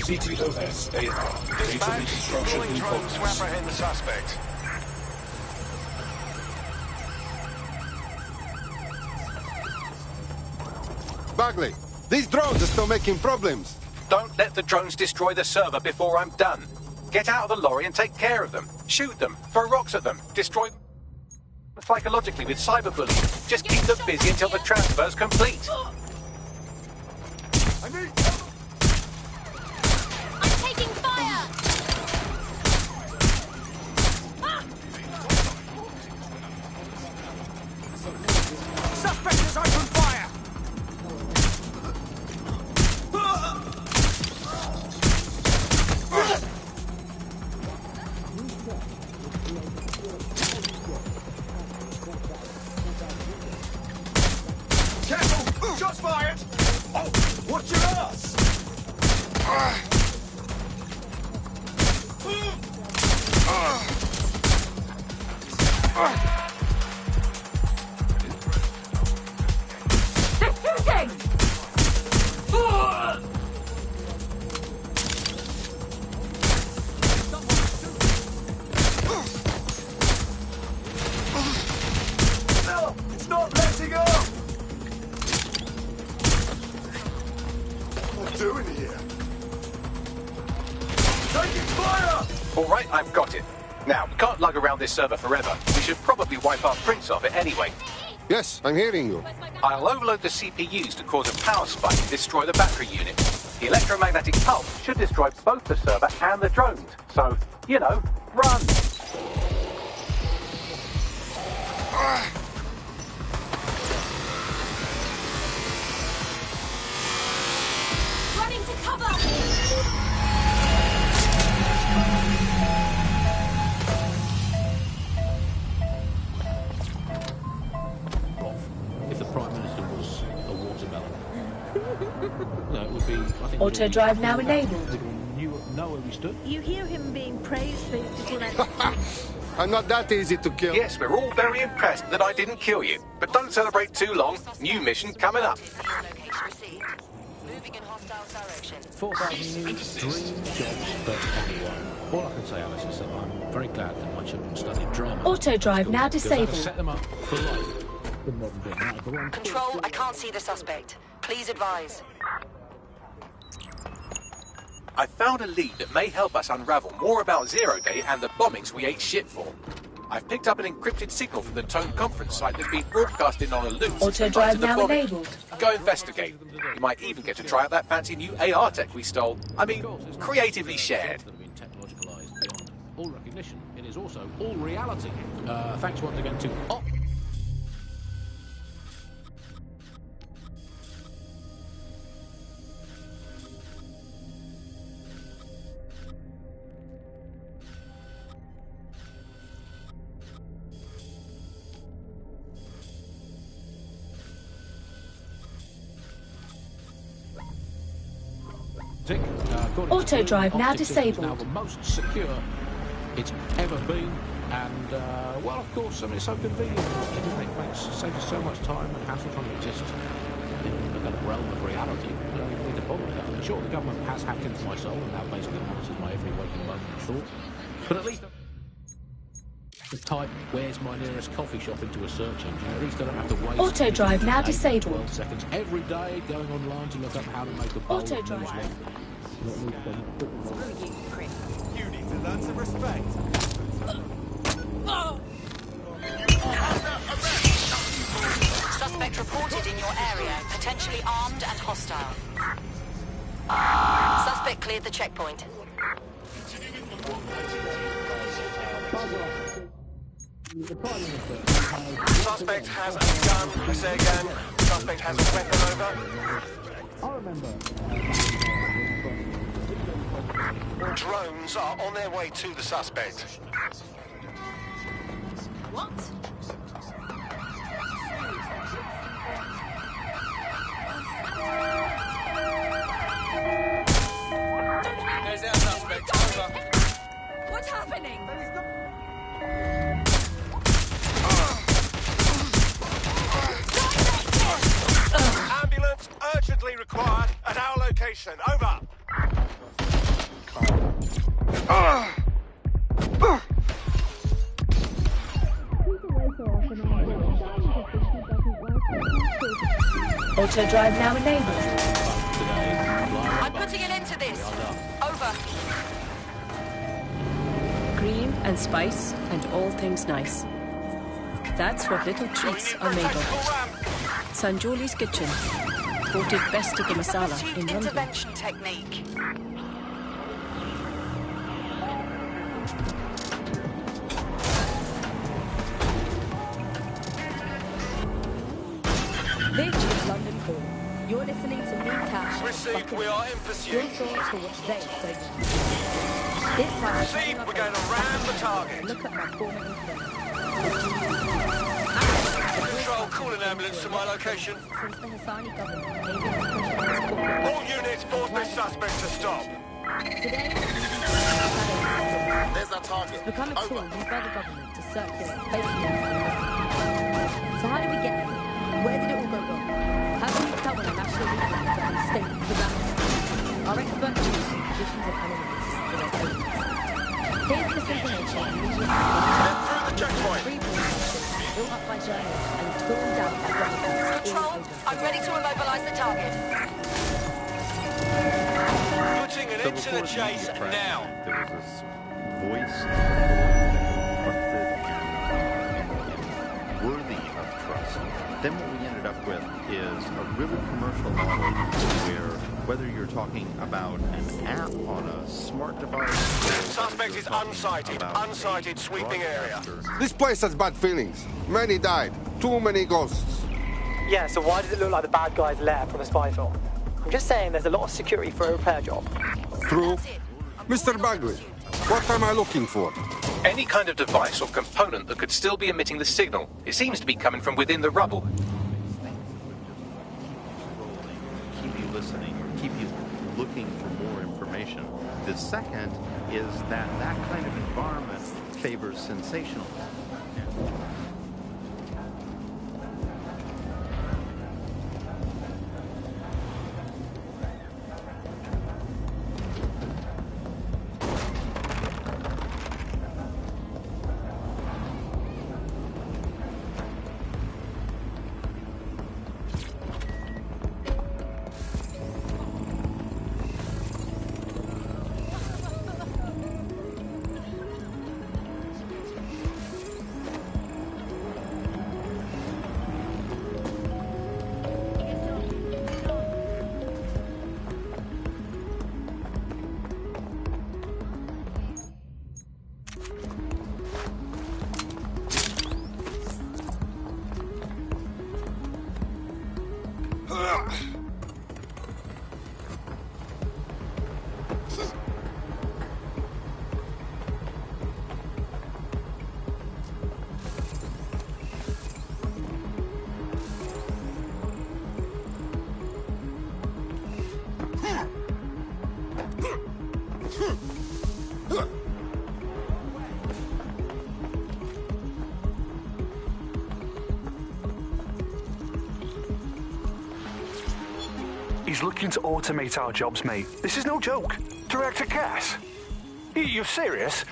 CTOS AR. Data reconstruction in progress. To apprehend the suspect. Bagley, these drones are still making problems. Don't let the drones destroy the server before I'm done. Get out of the lorry and take care of them. Shoot them, throw rocks at them, destroy them psychologically with cyberbullying. Just keep them busy until the transfer's complete. I need... Taking fire! Suspect has opened fire! Careful! Shots fired! Oh, watch your ass! No, it's not letting up! What are you doing here? Taking fire! All right, I've got it. Now, we can't lug around this server forever. We should probably wipe our prints off it anyway. Yes, I'm hearing you. I'll overload the CPUs to cause a power spike and destroy the battery unit. The electromagnetic pulse should destroy both the server and the drones. So, you know, run! Running to cover! If the Prime Minister was a watermelon, no, it would be... I think Auto drive now enabled. Know where we stood. You hear him being praised for his diplomatic. I'm not that easy to kill. Yes, we're all very impressed that I didn't kill you. But don't celebrate too long. New mission coming up. Moving in hostile direction. 4,000 new dream jobs for anyone. All I can say, Alice, is that I'm very glad that my children studied drama. Auto drive now disabled. Set them up for life. Control, I can't see the suspect. Please advise. I found a lead that may help us unravel more about Zero Day and the bombings we ate shit for. I've picked up an encrypted signal from the Tone conference site that's been broadcasting on a loop. Auto drive now enabled. Go investigate. You might even get to try out that fancy new AR tech we stole. I mean, creatively shared. Technologicalized beyond all recognition. It is also all reality. Thanks once again to Auto drive now disabled. Now the most secure it's ever been, and well, of course, I mean, it's so convenient. It saves us so much time and hassle trying to exist in the kind of realm of reality. You don't even need to bother with that. I mean, sure, the government has hacked into my soul and now basically monitors my every waking moment and thought, but at least to type "where's my nearest coffee shop" into a search engine. At least I don't have to waste Auto drive now disabled. 12 seconds every day going online to look up how to make a bowl Auto of drive. muesli. Screw you, prick. You need to learn some respect. Suspect reported in your area, potentially armed and hostile. Suspect cleared the checkpoint. Suspect has a gun. I say again, suspect has a weapon over. Drones are on their way to the suspect. What? There's our suspect. Over. What's happening? Ambulance urgently required at our location. Over. Auto drive now enabled. I'm putting an end to this. Over. Cream and spice and all things nice. That's what little treats are made of. Sanjoli's Kitchen. Voted best tikka masala in London. Intervention technique. This is London Call. You're listening to me, Tash. Received, we are in pursuit. Your thoughts for what they don't know. This time, Received, we're going to ram the target. look at my former influence. Control, call an ambulance to my location. Since the Hassani government gave its push on its corporate All units, force this suspect to stop. today, There's our target. it's become a tool used by the government to circulate fake news and investigate. So how did we get here? Where did it all go wrong? How can we tell when a national leader and state disaster? Our experts use conditions of animals for their statements. Here's this information immediately Through the checkpoint. built up by journalists and torn down by governments. Control, I'm ready to immobilize the target. Putting an end to the chase now. There was this voice worthy of trust. Then what we ended up with is a really commercial model where whether you're talking about an app on a smart device... Suspect is unsighted. Unsighted, sweeping area. This place has bad feelings. Many died. Too many ghosts. Yeah, so why does it look like the bad guy's lair from a spy film? I'm just saying there's a lot of security for a repair job. True. Mr. Bagley, what am I looking for? Any kind of device or component that could still be emitting the signal. It seems to be coming from within the rubble. Keep you listening, or keep you looking for more information. The second is that kind of environment favors sensationalism. He's looking to automate our jobs, mate. This is no joke. Director Cass? You're serious?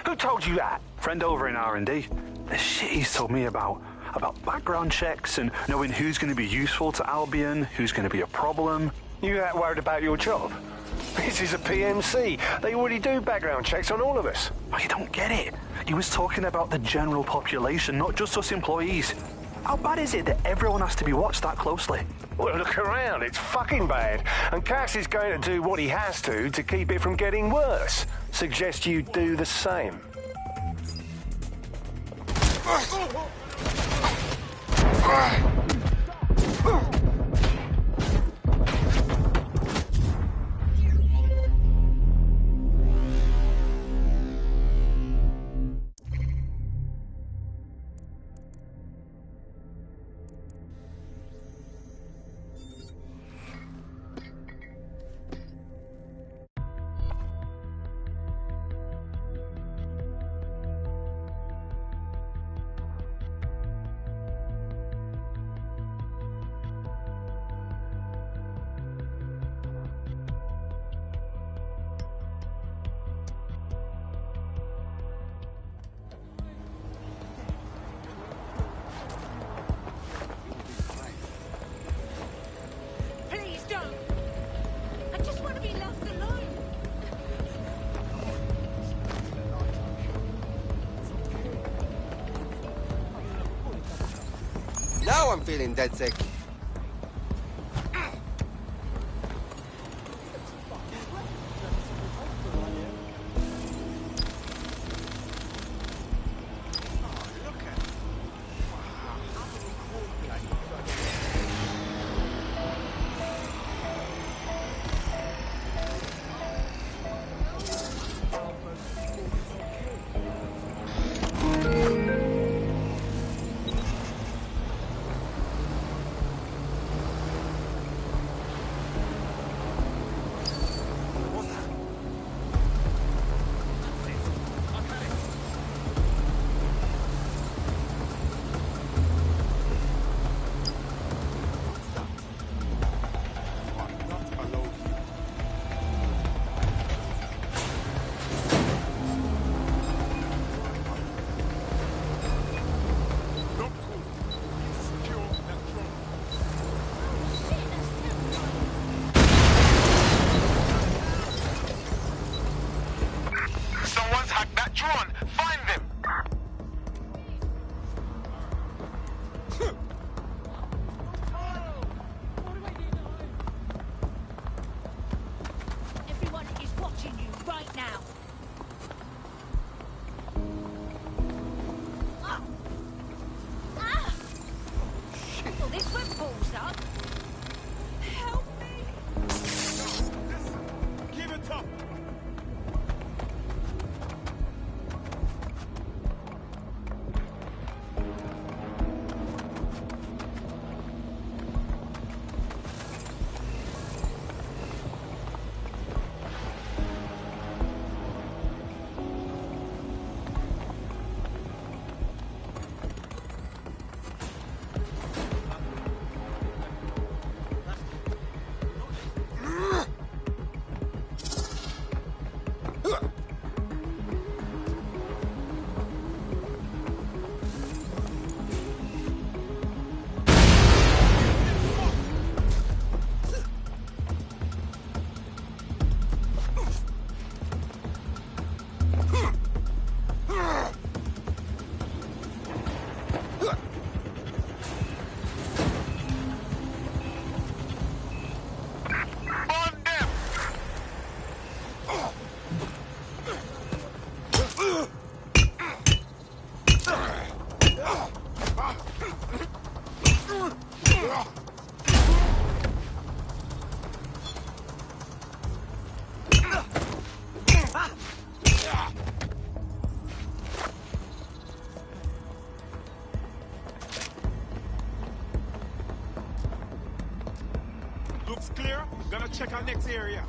Who told you that? Friend over in R&D. The shit he's told me about background checks and knowing who's going to be useful to Albion, who's going to be a problem. You that worried about your job? This is a PMC. They already do background checks on all of us. Oh, you don't get it. He was talking about the general population, not just us employees. How bad is it that everyone has to be watched that closely? Well, look around. It's fucking bad. And Cass is going to do what he has to keep it from getting worse. Suggest you do the same. Now I'm feeling dead sick. clear. Gonna check our next area.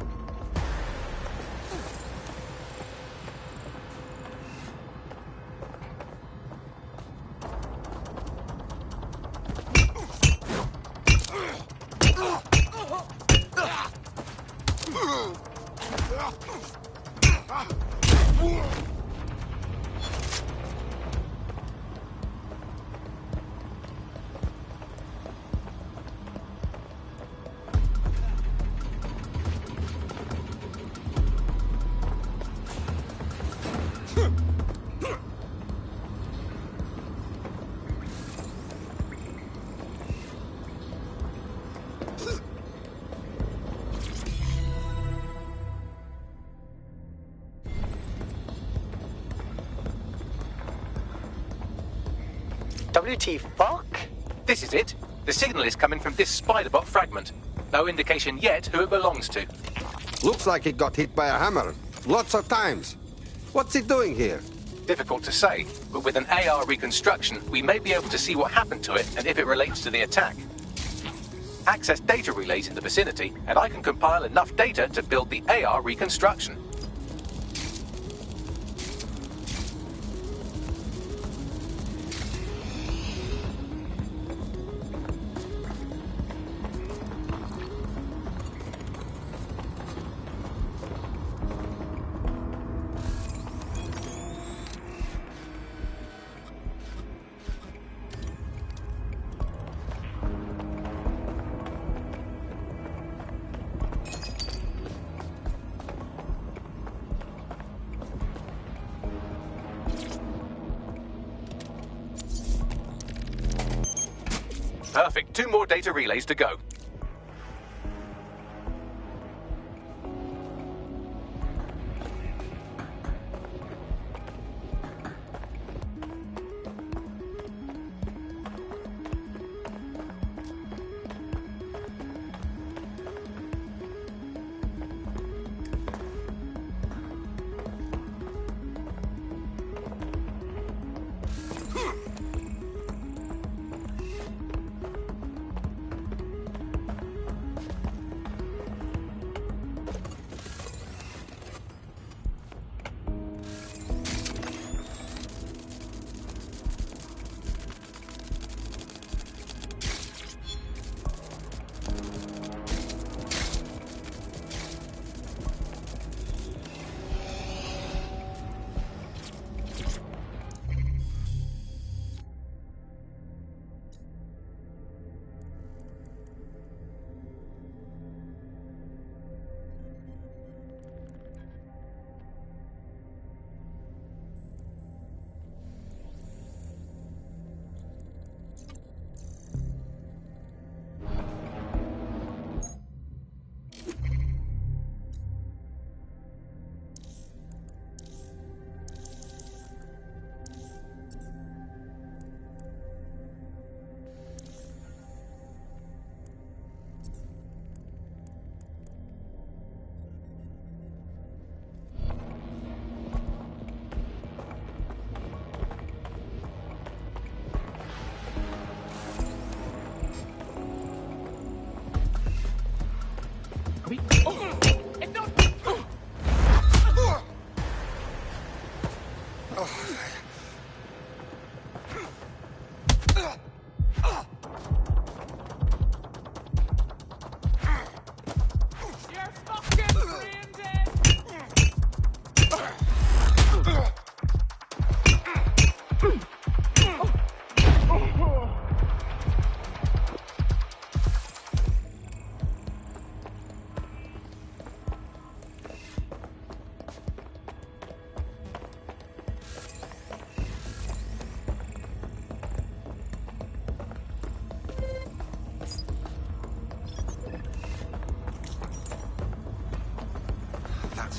WT fuck? This is it. The signal is coming from this Spiderbot fragment. No indication yet who it belongs to. Looks like it got hit by a hammer. Lots of times. What's it doing here? Difficult to say, but with an AR reconstruction, we may be able to see what happened to it and if it relates to the attack. Access data relays in the vicinity, and I can compile enough data to build the AR reconstruction. Perfect. 2 more data relays to go.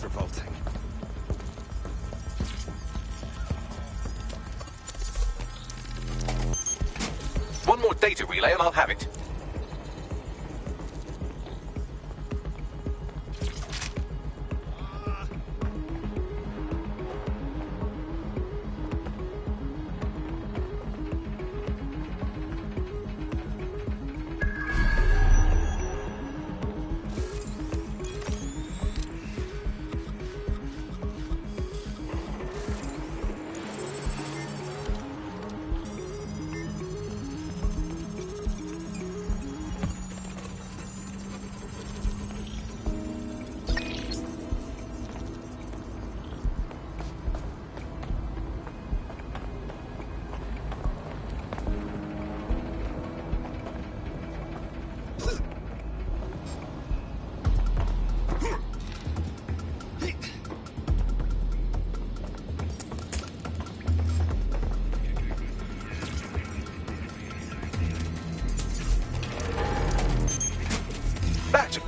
Revolting. One more data relay and I'll have it.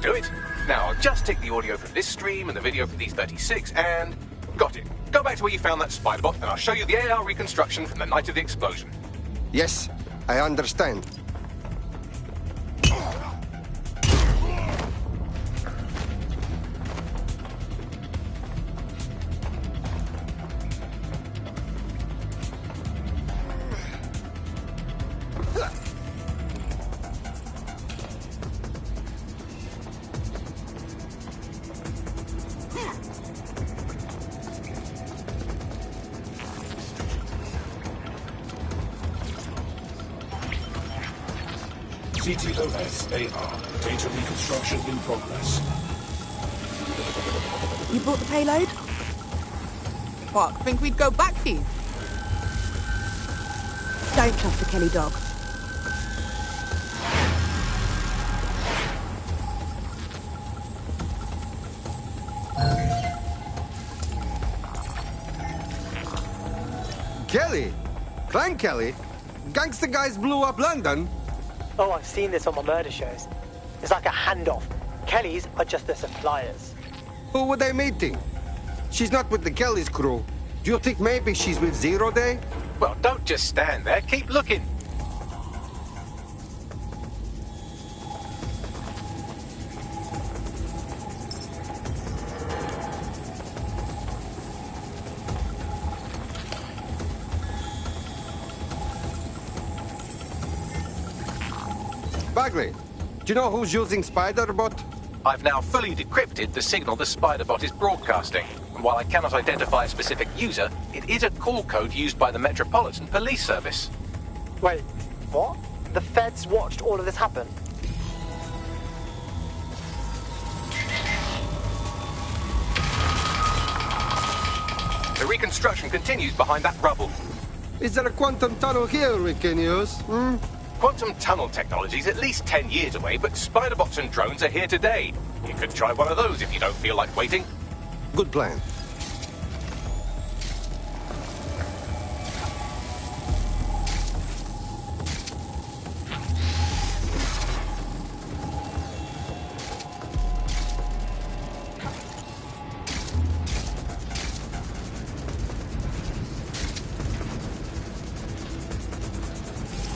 do it. Now, I'll just take the audio from this stream and the video from these 36 and... Got it. Go back to where you found that spider bot and I'll show you the AR reconstruction from the night of the explosion. Yes, I understand. CTOS AR. Data reconstruction in progress. You brought the payload? What, think we'd go back for you? Don't trust the Kelly dog. Kelly? Clan Kelly? Gangster guys blew up London? Oh, I've seen this on my murder shows. It's like a handoff. Kellys are just the suppliers. Who were they meeting? She's not with the Kelly's crew. Do you think maybe she's with Zero Day? Well, don't just stand there. Keep looking. Bagley, do you know who's using Spider-Bot? I've now fully decrypted the signal the Spider-Bot is broadcasting. And while I cannot identify a specific user, it is a call code used by the Metropolitan Police Service. Wait, what? The feds watched all of this happen? The reconstruction continues behind that rubble. Is there a quantum tunnel here we can use? Quantum tunnel technology is at least 10 years away, but Spider-Bots and drones are here today. You could try one of those if you don't feel like waiting. Good plan.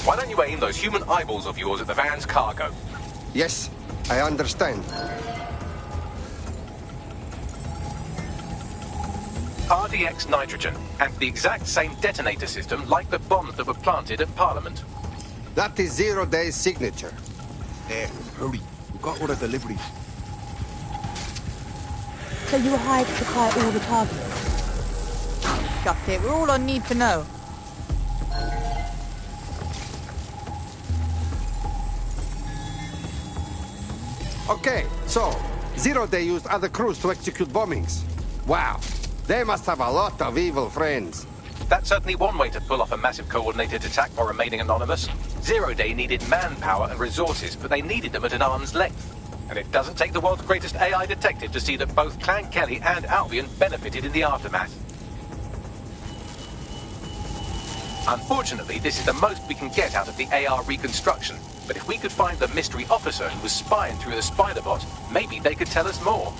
Why don't you aim those human eyeballs of yours at the van's cargo? Yes, I understand. RDX nitrogen, and the exact same detonator system like the bombs that were planted at Parliament. That is Zero Day's signature. There, hurry. We've got all the deliveries. So you were hired to supply all the targets? Got it. We're all on need to know. Okay, so Zero Day used other crews to execute bombings. Wow, they must have a lot of evil friends. That's certainly one way to pull off a massive coordinated attack while remaining anonymous. Zero Day needed manpower and resources, but they needed them at an arm's length. And it doesn't take the world's greatest AI detective to see that both Clan Kelly and Albion benefited in the aftermath. Unfortunately, this is the most we can get out of the AR reconstruction. But if we could find the mystery officer who was spying through the Spider-Bot, maybe they could tell us more.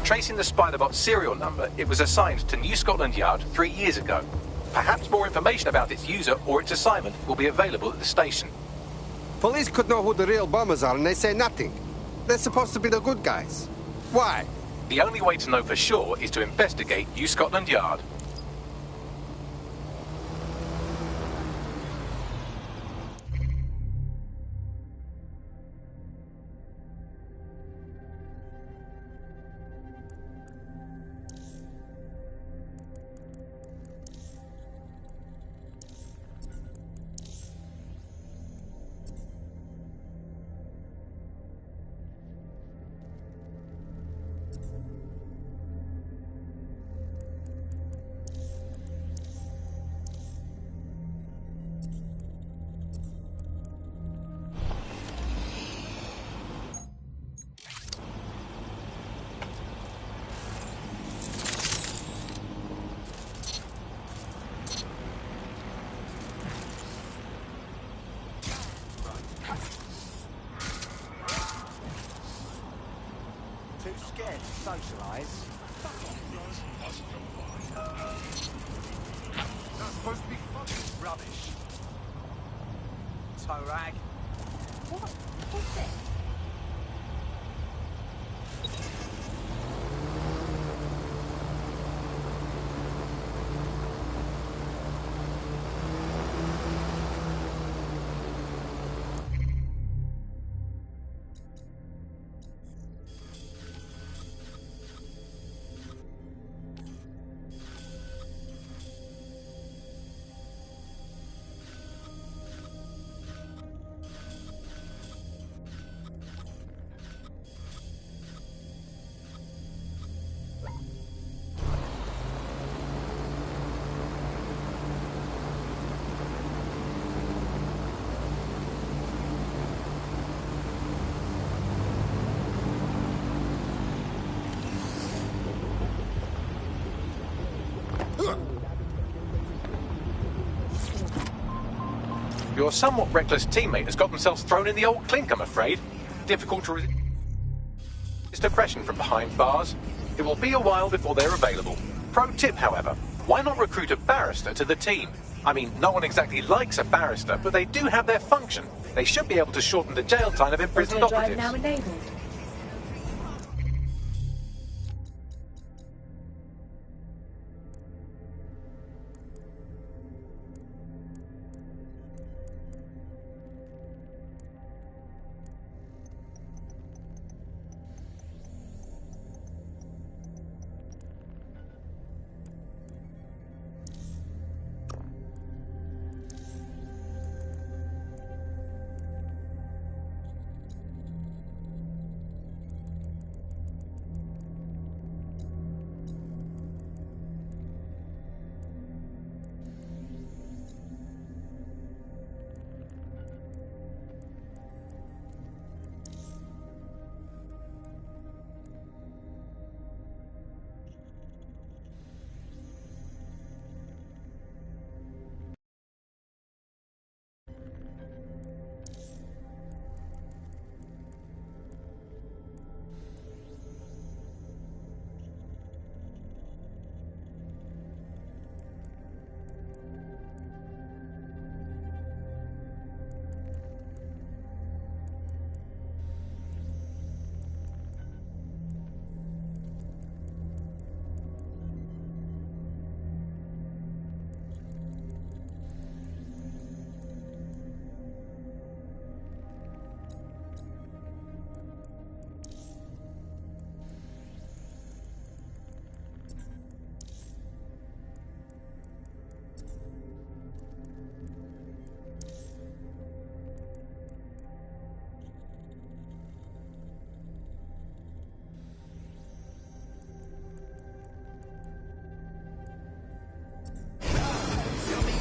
Tracing the Spider-Bot's serial number, it was assigned to New Scotland Yard 3 years ago. Perhaps more information about its user or its assignment will be available at the station. Police could know who the real bombers are and they say nothing. They're supposed to be the good guys. Why? The only way to know for sure is to investigate New Scotland Yard. Too scared to socialise. That's supposed to be fucking rubbish. Toe rag. What? What's it? Your somewhat reckless teammate has got themselves thrown in the old clink, I'm afraid. Difficult to resist oppression from behind bars. It will be a while before they're available. Pro tip, however, why not recruit a barrister to the team? I mean, no one exactly likes a barrister, but they do have their function. They should be able to shorten the jail time of imprisoned operatives. Now enabled.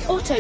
Auto